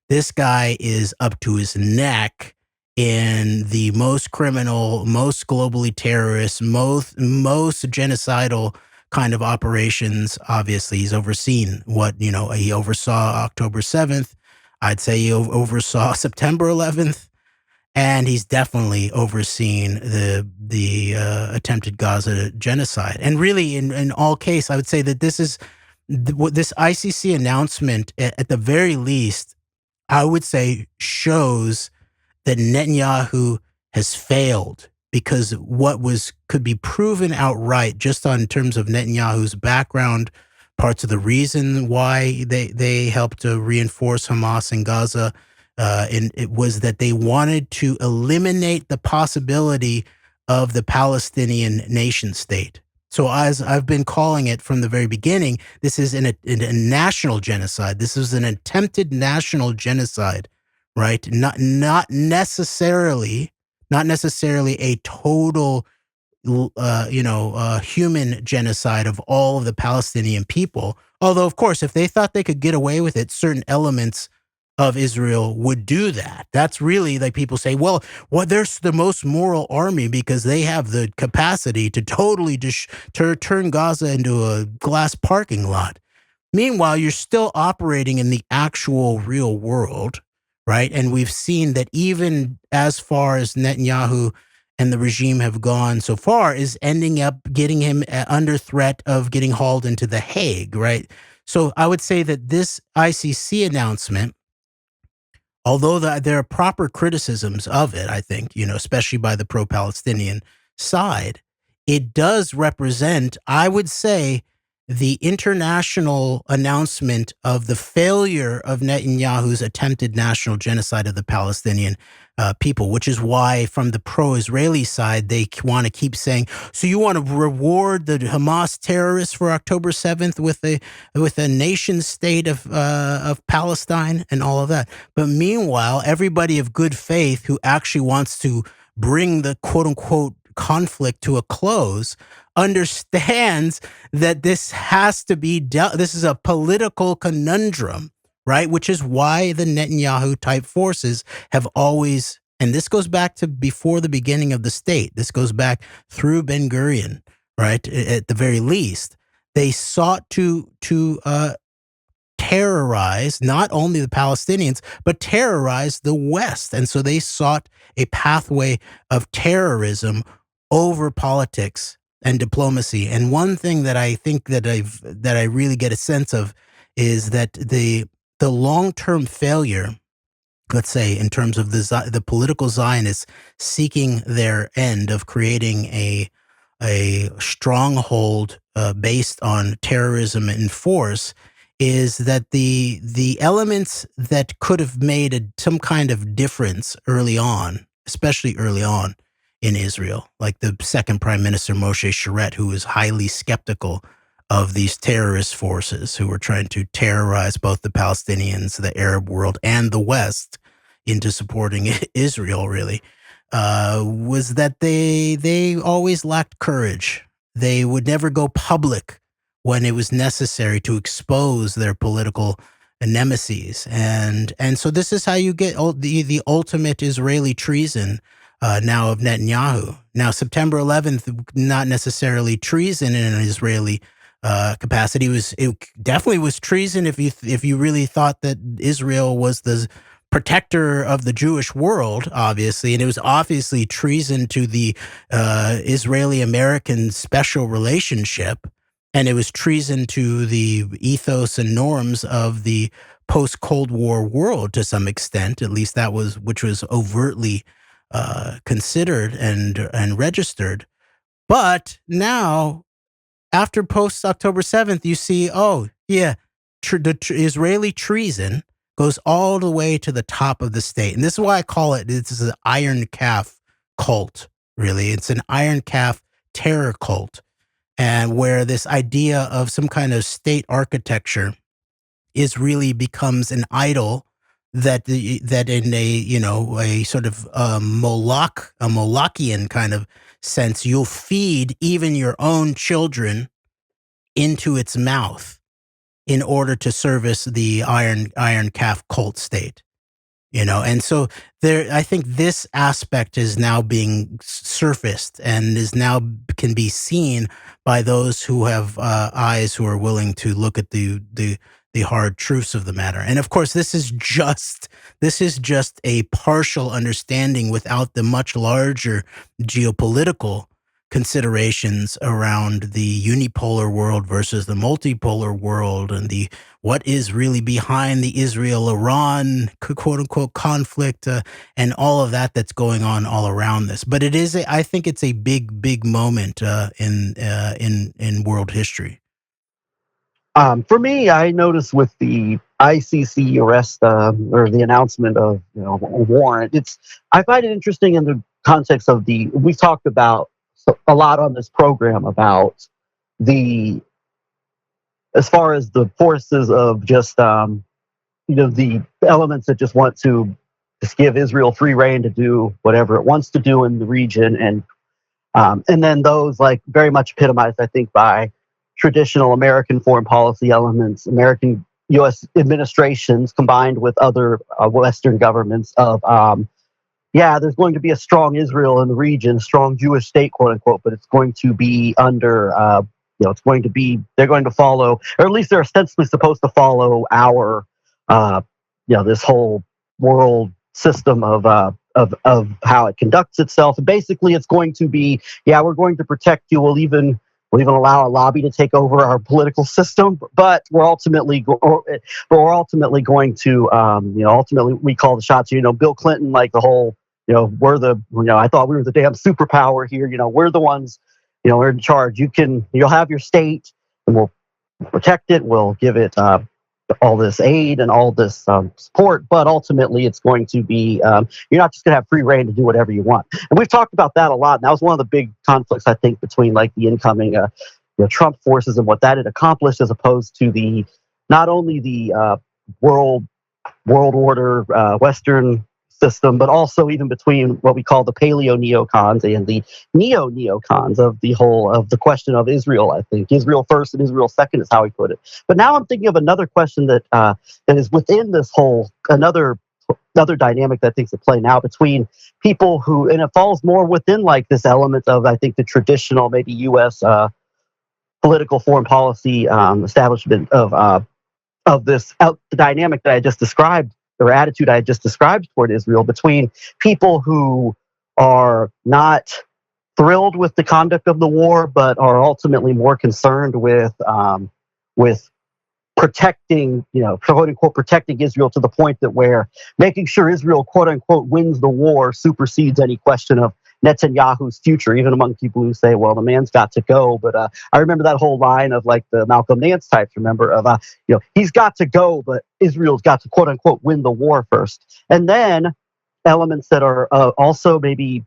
This guy is up to his neck in the most criminal, most globally terrorist, most genocidal kind of operations. Obviously, he's overseen he oversaw October 7th. I'd say he oversaw September 11th. And he's definitely overseen the attempted Gaza genocide. And really, in all case, I would say that this ICC announcement, at the very least, I would say shows that Netanyahu has failed, because what could be proven outright just on terms of Netanyahu's background, parts of the reason why they helped to reinforce Hamas in Gaza, and it was that they wanted to eliminate the possibility of the Palestinian nation state. So as I've been calling it from the very beginning, this is a national genocide. This is an attempted national genocide, right? Not necessarily a total, human genocide of all of the Palestinian people. Although, of course, if they thought they could get away with it, certain elements of Israel would do that. That's really like people say, well, they're the most moral army because they have the capacity to totally turn Gaza into a glass parking lot. Meanwhile, you're still operating in the actual real world, right? And we've seen that even as far as Netanyahu and the regime have gone so far is ending up getting him under threat of getting hauled into The Hague, right? So I would say that this ICC announcement, although there are proper criticisms of it, I think, especially by the pro-Palestinian side, it does represent, I would say, the international announcement of the failure of Netanyahu's attempted national genocide of the Palestinian people, which is why from the pro-Israeli side, they want to keep saying, so you want to reward the Hamas terrorists for October 7th with a nation state of Palestine and all of that. But meanwhile, everybody of good faith who actually wants to bring the quote unquote conflict to a close understands that this has to be dealt. This is a political conundrum, right? Which is why the Netanyahu type forces have always, and this goes back to before the beginning of the state. This goes back through Ben Gurion, right? At the very least, they sought to terrorize not only the Palestinians, but terrorize the West. And so they sought a pathway of terrorism over politics and diplomacy. And one thing that I think that I really get a sense of is that the long-term failure, let's say, in terms of the political Zionists seeking their end of creating a stronghold based on terrorism and force, is that the elements that could have made some kind of difference early on, especially early on in Israel, like the second prime minister, Moshe Sharett, who was highly skeptical of these terrorist forces who were trying to terrorize both the Palestinians, the Arab world, and the West into supporting Israel, really, was that they always lacked courage. They would never go public when it was necessary to expose their political nemesis. And so this is how you get the ultimate Israeli treason now of Netanyahu. Now, September 11th, not necessarily treason in an Israeli capacity. It definitely was treason if you really thought that Israel was the protector of the Jewish world, obviously, and it was obviously treason to the Israeli-American special relationship, and it was treason to the ethos and norms of the post-Cold War world to some extent. At least that was, which was overtly considered and registered. But now, after post-October 7th, you see, the Israeli treason goes all the way to the top of the state. And this is why I call it, this is an iron calf cult, really. It's an iron calf terror cult. And where this idea of some kind of state architecture really becomes an idol that in a sort of Molochian kind of sense, you'll feed even your own children into its mouth in order to service the iron calf cult state. And so I think this aspect is now being surfaced and is now can be seen by those who have eyes who are willing to look at the hard truths of the matter. And of course, this is just a partial understanding without the much larger geopolitical considerations around the unipolar world versus the multipolar world, and what is really behind the Israel-Iran quote unquote conflict, and all of that that's going on all around this. But I think it's a big moment in world history. For me, I noticed with the ICC arrest or the announcement of a warrant, I find it interesting in the context of we've talked about a lot on this program about as far as the forces of just the elements that just want to just give Israel free rein to do whatever it wants to do in the region, and then those like very much epitomized, I think, by traditional American foreign policy elements, American U.S. administrations combined with other Western governments of there's going to be a strong Israel in the region, a strong Jewish state, quote unquote, but it's going to be under, they're going to follow, or at least they're ostensibly supposed to follow our, this whole world system of how it conducts itself. And basically, it's going to be, we're going to protect you. We'll even allow a lobby to take over our political system, but we're ultimately going to, ultimately we call the shots. Bill Clinton, like the whole, I thought we were the damn superpower here. We're the ones, we're in charge. You'll have your state, and we'll protect it. We'll give it all this aid and all this support, but ultimately it's going to be, you're not just going to have free reign to do whatever you want. And we've talked about that a lot. And that was one of the big conflicts, I think, between like the incoming Trump forces and what that had accomplished, as opposed to not only the world order Western system, but also even between what we call the paleo neocons and the neo neocons of the question of Israel. I think Israel first and Israel second is how he put it. But now I'm thinking of another question that is within this whole another dynamic that I think is at play now between people who, and it falls more within like this element of, I think, the traditional maybe U.S. Political foreign policy establishment of this the dynamic that I just described, or attitude I just described toward Israel, between people who are not thrilled with the conduct of the war, but are ultimately more concerned with protecting, quote unquote, protecting Israel to the point that where making sure Israel, quote unquote, wins the war supersedes any question of Netanyahu's future, even among people who say, well, the man's got to go. But I remember that whole line of like the Malcolm Nance types, remember, of, he's got to go, but Israel's got to, quote unquote, win the war first. And then elements that are also maybe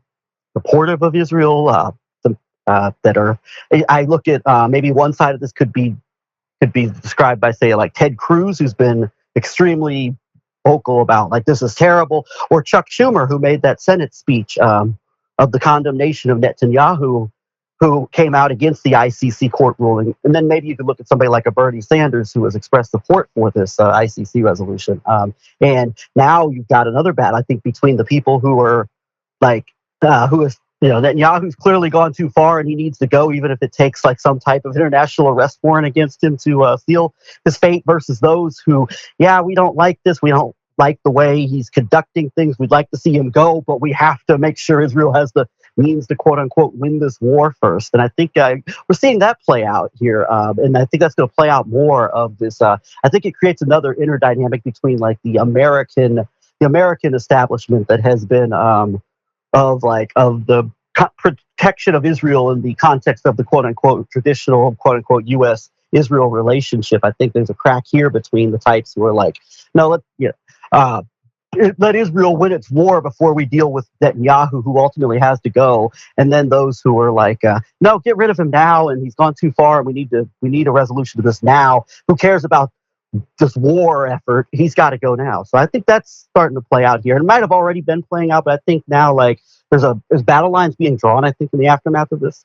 supportive of Israel, that are, I look at maybe one side of this could be described by, say, like Ted Cruz, who's been extremely vocal about like, this is terrible, or Chuck Schumer, who made that Senate speech of the condemnation of Netanyahu, who came out against the ICC court ruling. And then maybe you could look at somebody like a Bernie Sanders, who has expressed support for this ICC resolution. And now you've got another battle, I think, between the people who are like, who is, Netanyahu's clearly gone too far and he needs to go, even if it takes like some type of international arrest warrant against him to seal his fate, versus those who, we don't like this. We don't like the way he's conducting things. We'd like to see him go, but we have to make sure Israel has the means to, quote unquote, win this war first. And I think we're seeing that play out here. And I think that's going to play out more of this. I think it creates another inner dynamic between like the American establishment that has been of the protection of Israel in the context of the, quote unquote, traditional, quote unquote, U.S. Israel relationship. I think there's a crack here between the types who are like, no, let Israel win its war before we deal with Netanyahu, who ultimately has to go. And then those who are like, no, get rid of him now, and he's gone too far, and we need a resolution to this now. Who cares about this war effort? He's got to go now. So I think that's starting to play out here. It might have already been playing out, but I think now like there's battle lines being drawn, I think, in the aftermath of this.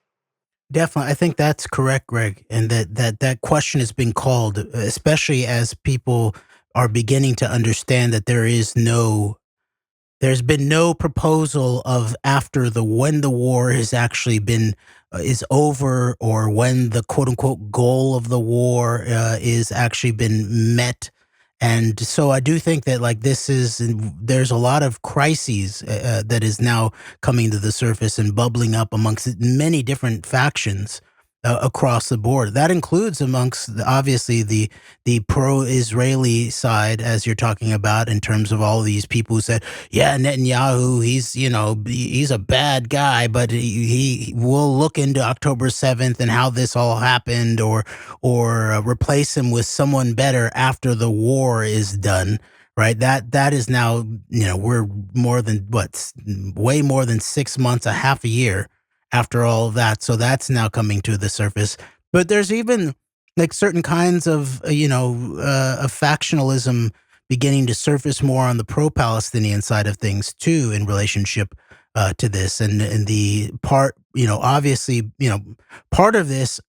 Definitely, I think that's correct, Greg, and that question is being called, especially as people are beginning to understand that there's been no proposal of after the when the war has actually been is over, or when the quote unquote goal of the war is actually been met. And so I do think that like there's a lot of crises that is now coming to the surface and bubbling up amongst many different factions across the board. That includes amongst obviously the pro-Israeli side, as you're talking about, in terms of all these people who said, yeah, Netanyahu, he's a bad guy, but he will look into October 7th and how this all happened, or replace him with someone better after the war is done. Right. That is now, we're way more than 6 months, a half a year after all of that. So that's now coming to the surface. But there's even like certain kinds of, of factionalism beginning to surface more on the pro-Palestinian side of things too, in relationship to this. And the part, obviously, part of this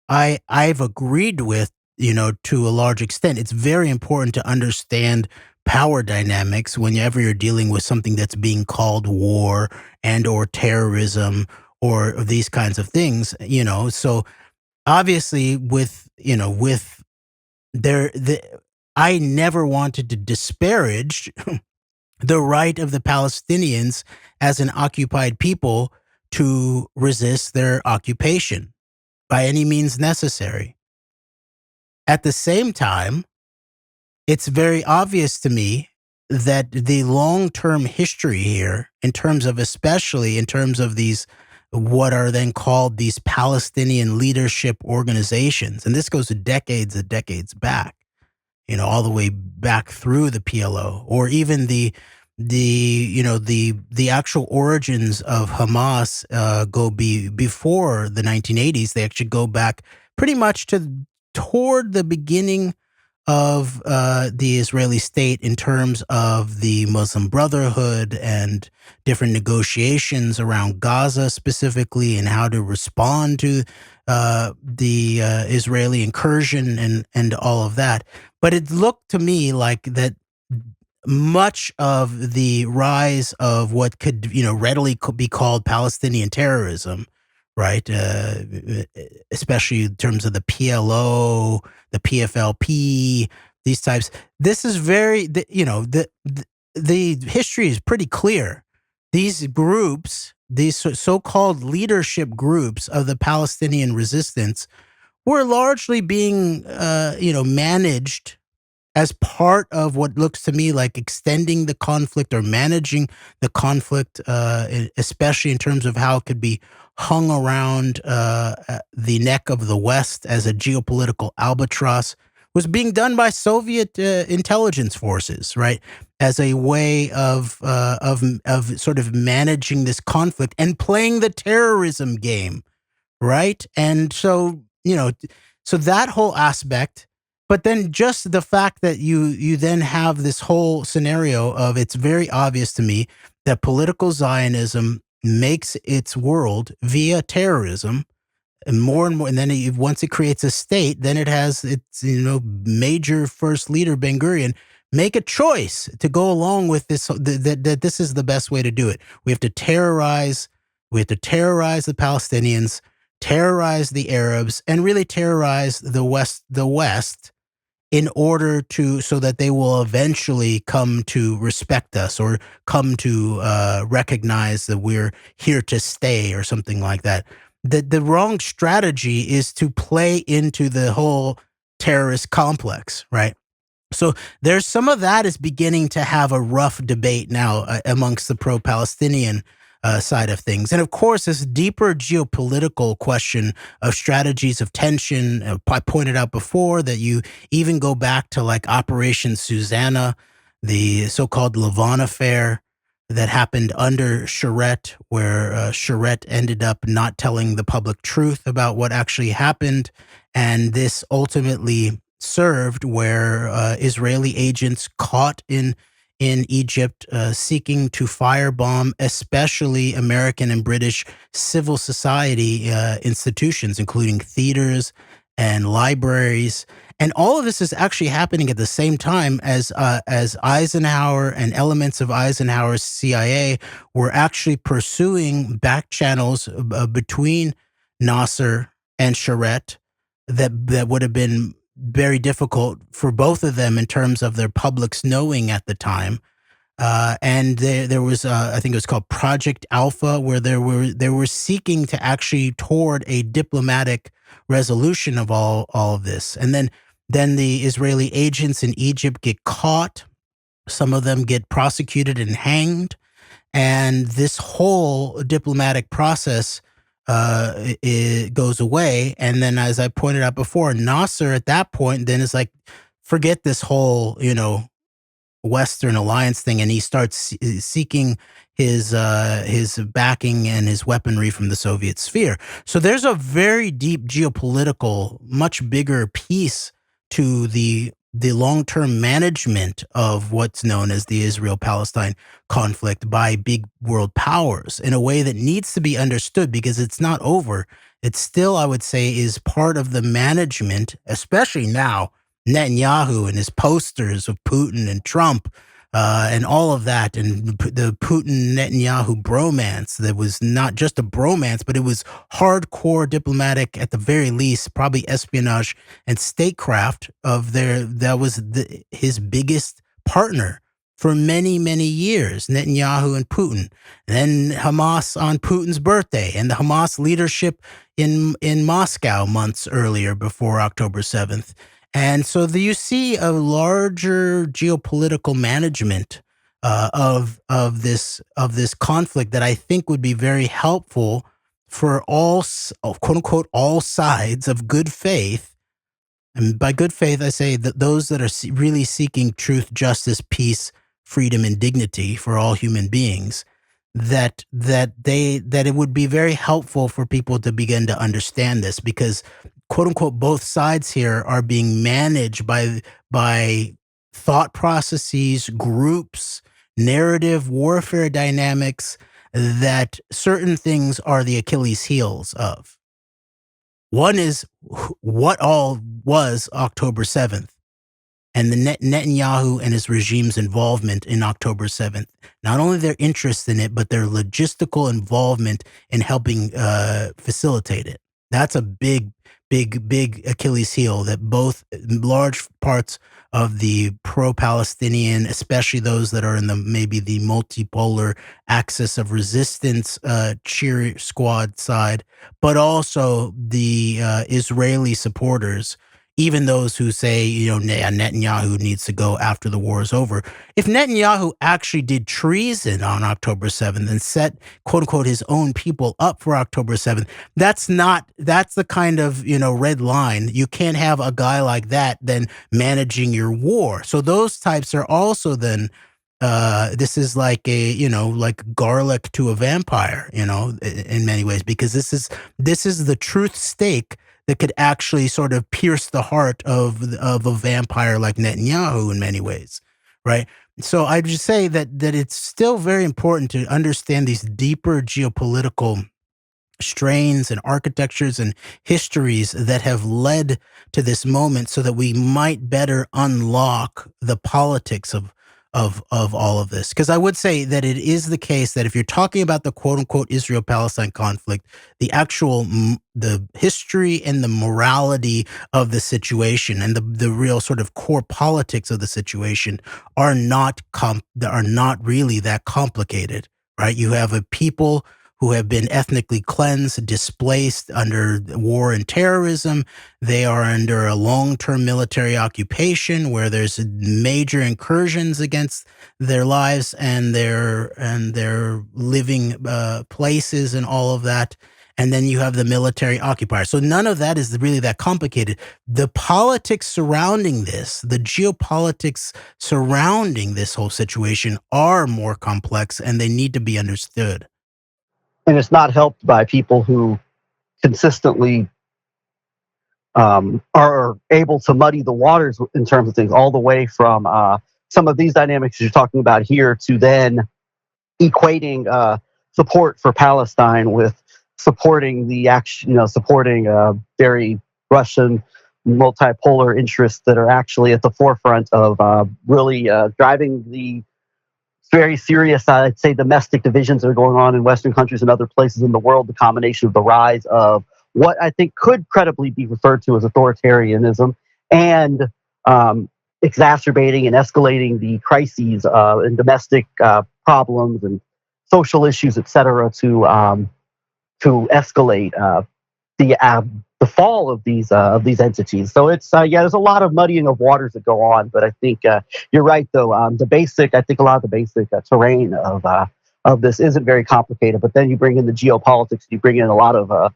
I've agreed with, to a large extent. It's very important to understand power dynamics whenever you're dealing with something that's being called war and or terrorism or these kinds of things, So obviously with I never wanted to disparage the right of the Palestinians as an occupied people to resist their occupation by any means necessary. At the same time, it's very obvious to me that the long-term history here, especially in terms of these, what are then called these Palestinian leadership organizations, and this goes to decades and decades back, all the way back through the PLO, or even the actual origins of Hamas go before the 1980s. They actually go back pretty much toward the beginning of the Israeli state in terms of the Muslim Brotherhood and different negotiations around Gaza specifically, and how to respond to the Israeli incursion and all of that. But it looked to me like that much of the rise of what could, readily be called Palestinian terrorism, right? Especially in terms of the PLO, the PFLP, these types. This is the history is pretty clear. These groups, these so-called leadership groups of the Palestinian resistance, were largely being, managed as part of what looks to me like extending the conflict or managing the conflict, especially in terms of how it could be hung around the neck of the West as a geopolitical albatross, was being done by Soviet intelligence forces, right, as a way of sort of managing this conflict and playing the terrorism game, right? And so, so that whole aspect. But then just the fact that you then have this whole scenario of, it's very obvious to me that political Zionism makes its world via terrorism, and more, and then once it creates a state, then it has its major first leader Ben Gurion make a choice to go along with this, that this is the best way to do it. We have to terrorize the Palestinians, terrorize the Arabs, and really terrorize the West in order so that they will eventually come to respect us, or come to recognize that we're here to stay, or something like that. The wrong strategy is to play into the whole terrorist complex, right? So there's some of that is beginning to have a rough debate now amongst the pro-Palestinian side of things. And of course, this deeper geopolitical question of strategies of tension. I pointed out before that you even go back to like Operation Susanna, the so-called Lavon affair that happened under Charette, where Charette ended up not telling the public truth about what actually happened. And this ultimately served where Israeli agents caught in in Egypt seeking to firebomb especially American and British civil society institutions, including theaters and libraries. And all of this is actually happening at the same time as Eisenhower and elements of Eisenhower's CIA were actually pursuing back channels between Nasser and Charette that would have been very difficult for both of them in terms of their publics knowing at the time. And there was, I think it was called Project Alpha, where they were seeking to actually toward a diplomatic resolution of all of this. And then the Israeli agents in Egypt get caught. Some of them get prosecuted and hanged. And this whole diplomatic process it goes away. And then, as I pointed out before, Nasser at that point then is like, forget this whole, Western alliance thing, and he starts seeking his backing and his weaponry from the Soviet sphere. So there's a very deep geopolitical, much bigger piece to the long-term management of what's known as the Israel-Palestine conflict by big world powers in a way that needs to be understood, because it's not over. It still, I would say, is part of the management, especially now, Netanyahu and his posters of Putin and Trump and all of that, and the Putin-Netanyahu bromance that was not just a bromance, but it was hardcore diplomatic, at the very least, probably espionage and statecraft that was his biggest partner for many, many years, Netanyahu and Putin. And then Hamas on Putin's birthday, and the Hamas leadership in Moscow months earlier before October 7th. And so you see a larger geopolitical management of this conflict that I think would be very helpful for all, quote unquote, all sides of good faith. And by good faith, I say that those that are really seeking truth, justice, peace, freedom, and dignity for all human beings, that it would be very helpful for people to begin to understand this, because quote unquote both sides here are being managed by thought processes, groups, narrative warfare dynamics that certain things are the Achilles heels of. One is what all was October 7th and the Netanyahu and his regime's involvement in October 7th. Not only their interest in it, but their logistical involvement in helping facilitate it. That's a big Achilles heel that both large parts of the pro-Palestinian, especially those that are in maybe the multipolar axis of resistance cheer squad side, but also the Israeli supporters, even those who say, Netanyahu needs to go after the war is over. If Netanyahu actually did treason on October 7th and set, quote unquote, his own people up for October 7th, that's the kind of, red line. You can't have a guy like that then managing your war. So those types are also then, this is like like garlic to a vampire, in many ways, because this is the truth stake that could actually sort of pierce the heart of a vampire like Netanyahu in many ways, right? So I just say that it's still very important to understand these deeper geopolitical strains and architectures and histories that have led to this moment, so that we might better unlock the politics of all of this. Because I would say that it is the case that if you're talking about the quote unquote Israel-Palestine conflict, the actual the history and the morality of the situation and the real sort of core politics of the situation are not really that complicated, right? You have a people who have been ethnically cleansed, displaced under war and terrorism. They are under a long-term military occupation where there's major incursions against their lives and their living places and all of that. And then you have the military occupier. So none of that is really that complicated. The politics surrounding this, the geopolitics surrounding this whole situation are more complex, and they need to be understood. And it's not helped by people who consistently are able to muddy the waters in terms of things, all the way from some of these dynamics you're talking about here to then equating support for Palestine with supporting the action, supporting very Russian multipolar interests that are actually at the forefront of really driving the very serious, I'd say, domestic divisions that are going on in Western countries and other places in the world. The combination of the rise of what I think could credibly be referred to as authoritarianism and exacerbating and escalating the crises and domestic problems and social issues, et cetera, to escalate the fall of these entities. So it's there's a lot of muddying of waters that go on, but I think you're right though. I think a lot of the basic terrain of this isn't very complicated. But then you bring in the geopolitics, you bring in a lot of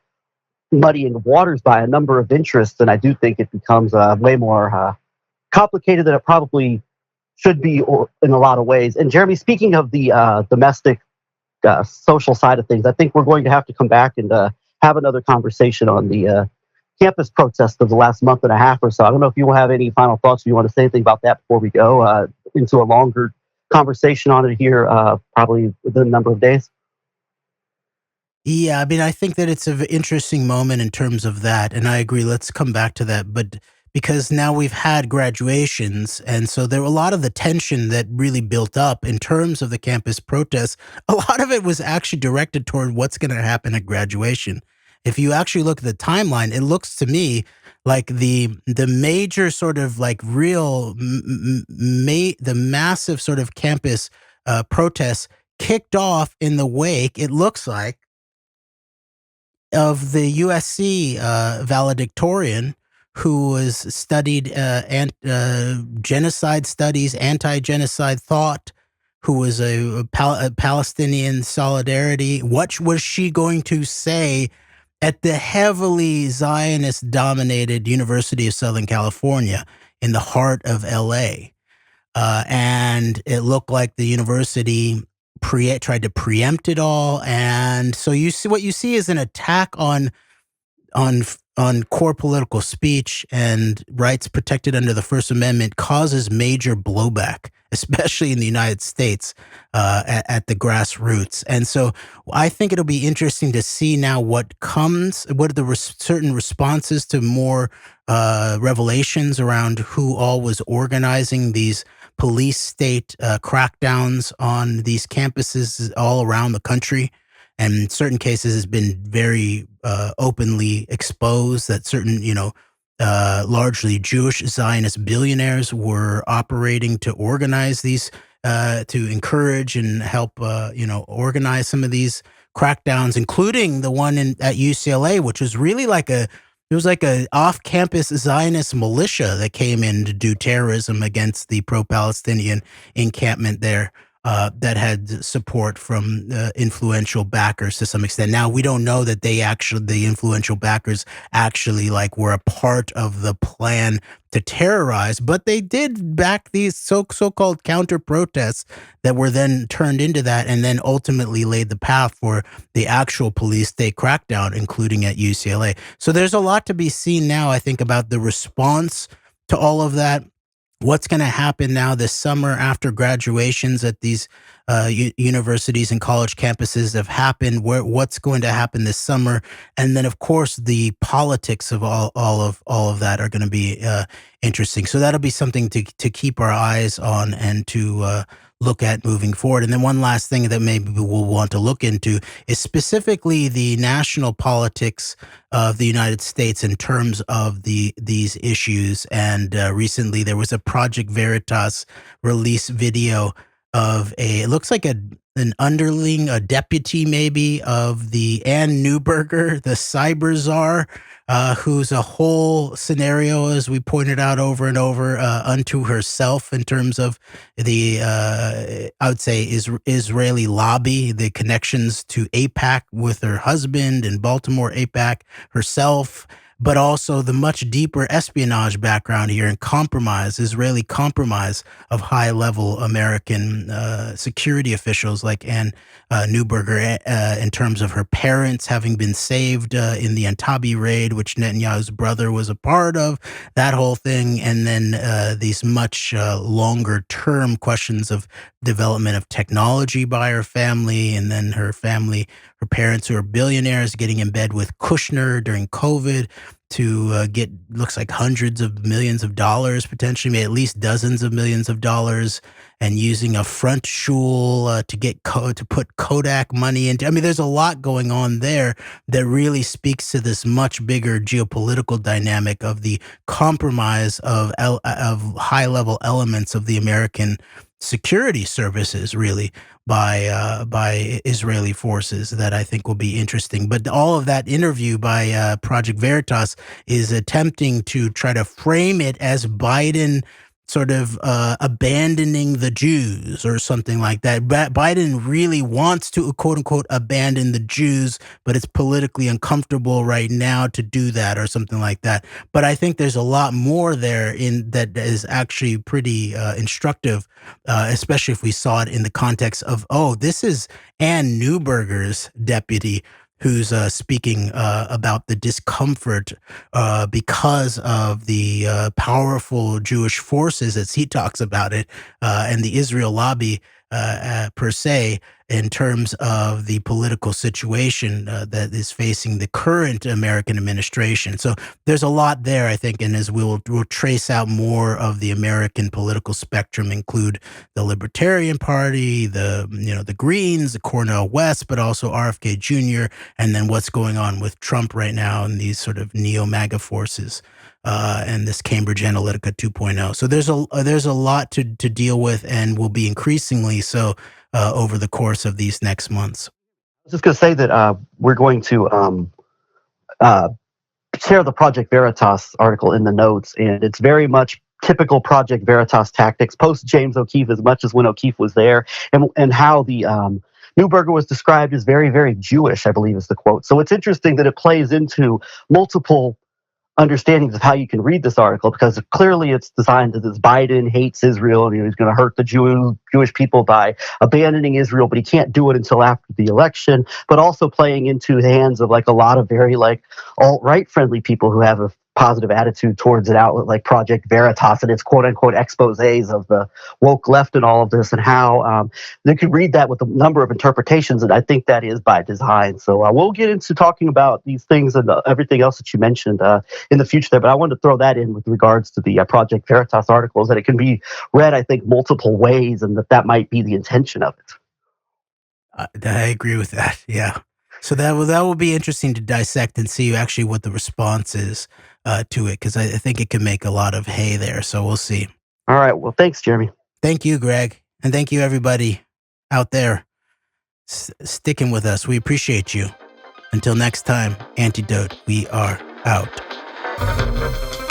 muddying of waters by a number of interests, and I do think it becomes way more complicated than it probably should be, or in a lot of ways. And Jeremy, speaking of the domestic social side of things, I think we're going to have to come back and have another conversation on the campus protest of the last month and a half or so. I don't know if you will have any final thoughts, or you want to say anything about that before we go into a longer conversation on it here, probably within a number of days. Yeah, I mean, I think that it's an interesting moment in terms of that, and I agree. Let's come back to that, but because now we've had graduations, and so there were a lot of the tension that really built up in terms of the campus protests. A lot of it was actually directed toward what's going to happen at graduation. If you actually look at the timeline, it looks to me like the major sort of like real the massive sort of campus protests kicked off in the wake. It looks like of the USC valedictorian who was studied genocide studies, anti-genocide thought, who was a Palestinian solidarity. What was she going to say at the heavily Zionist-dominated University of Southern California in the heart of LA? And it looked like the university tried to preempt it all, and so what you see is an attack on core political speech and rights protected under the First Amendment causes major blowback, especially in the United States at the grassroots. And so I think it'll be interesting to see now what are the certain responses to more revelations around who all was organizing these police state crackdowns on these campuses all around the country. And in certain cases has been very openly exposed that certain, largely Jewish Zionist billionaires were operating to organize these, to encourage and help, organize some of these crackdowns, including the one at UCLA, which was really it was like a off-campus Zionist militia that came in to do terrorism against the pro-Palestinian encampment there. That had support from influential backers to some extent. Now, we don't know that the influential backers actually were a part of the plan to terrorize, but they did back these so-called counter protests that were then turned into that and then ultimately laid the path for the actual police state crackdown, including at UCLA. So there's a lot to be seen now, I think, about the response to all of that. What's going to happen now this summer after graduations at these universities and college campuses have happened? What's going to happen this summer? And then, of course, the politics of all of that are going to be interesting. So that'll be something to keep our eyes on and to look at moving forward. And then one last thing that maybe we'll want to look into is specifically the national politics of the United States in terms of these issues. And recently there was a Project Veritas release video of it looks like an underling, a deputy maybe of the Ann Neuberger, the cyber czar, who's a whole scenario, as we pointed out over and over, unto herself in terms of the, I would say, Israeli lobby, the connections to AIPAC with her husband and Baltimore AIPAC herself. but also the much deeper espionage background here and compromise, Israeli compromise of high-level American security officials like Ann Neuberger in terms of her parents having been saved in the Antabi raid, which Netanyahu's brother was a part of, that whole thing, and then these much longer-term questions of development of technology by her family, and then her parents who are billionaires getting in bed with Kushner during COVID to get, looks like hundreds of millions of dollars, potentially maybe at least dozens of millions of dollars, and using a front shul to put Kodak money into. I mean, there's a lot going on there that really speaks to this much bigger geopolitical dynamic of the compromise of high-level elements of the American security services, really, by Israeli forces, that I think will be interesting. But all of that interview by Project Veritas is attempting to try to frame it as Biden sort of abandoning the Jews or something like that. Biden really wants to, quote unquote, abandon the Jews, but it's politically uncomfortable right now to do that or something like that. But I think there's a lot more there that is actually pretty instructive, especially if we saw it in the context of, this is Ann Neuberger's deputy who's speaking about the discomfort because of the powerful Jewish forces, as he talks about it, and the Israel lobby per se, in terms of the political situation that is facing the current American administration. So there's a lot there, I think, and as we'll trace out more of the American political spectrum, include the Libertarian Party, the Greens, the Cornel West, but also RFK Jr., and then what's going on with Trump right now and these sort of neo-MAGA forces. And this Cambridge Analytica 2.0. So there's a lot to deal with, and will be increasingly so over the course of these next months. I was just going to say that we're going to share the Project Veritas article in the notes, and it's very much typical Project Veritas tactics, post James O'Keefe as much as when O'Keefe was there, and how the Neuberger was described as very, very Jewish, I believe is the quote. So it's interesting that it plays into multiple understandings of how you can read this article, because clearly it's designed as Biden hates Israel and he's going to hurt the Jewish people by abandoning Israel, but he can't do it until after the election, but also playing into the hands of like a lot of very like alt-right friendly people who have a positive attitude towards an outlet like Project Veritas and its quote-unquote exposés of the woke left and all of this, and how they could read that with a number of interpretations, and I think that is by design. So we'll get into talking about these things and everything else that you mentioned in the future there, but I wanted to throw that in with regards to the Project Veritas articles, that it can be read, I think, multiple ways, and that might be the intention of it. I agree with that, yeah. So that will be interesting to dissect and see actually what the response is to it, because I think it can make a lot of hay there. So we'll see. All right. Well, thanks, Jeremy. Thank you, Greg. And thank you, everybody out there sticking with us. We appreciate you. Until next time, AnteDote, we are out.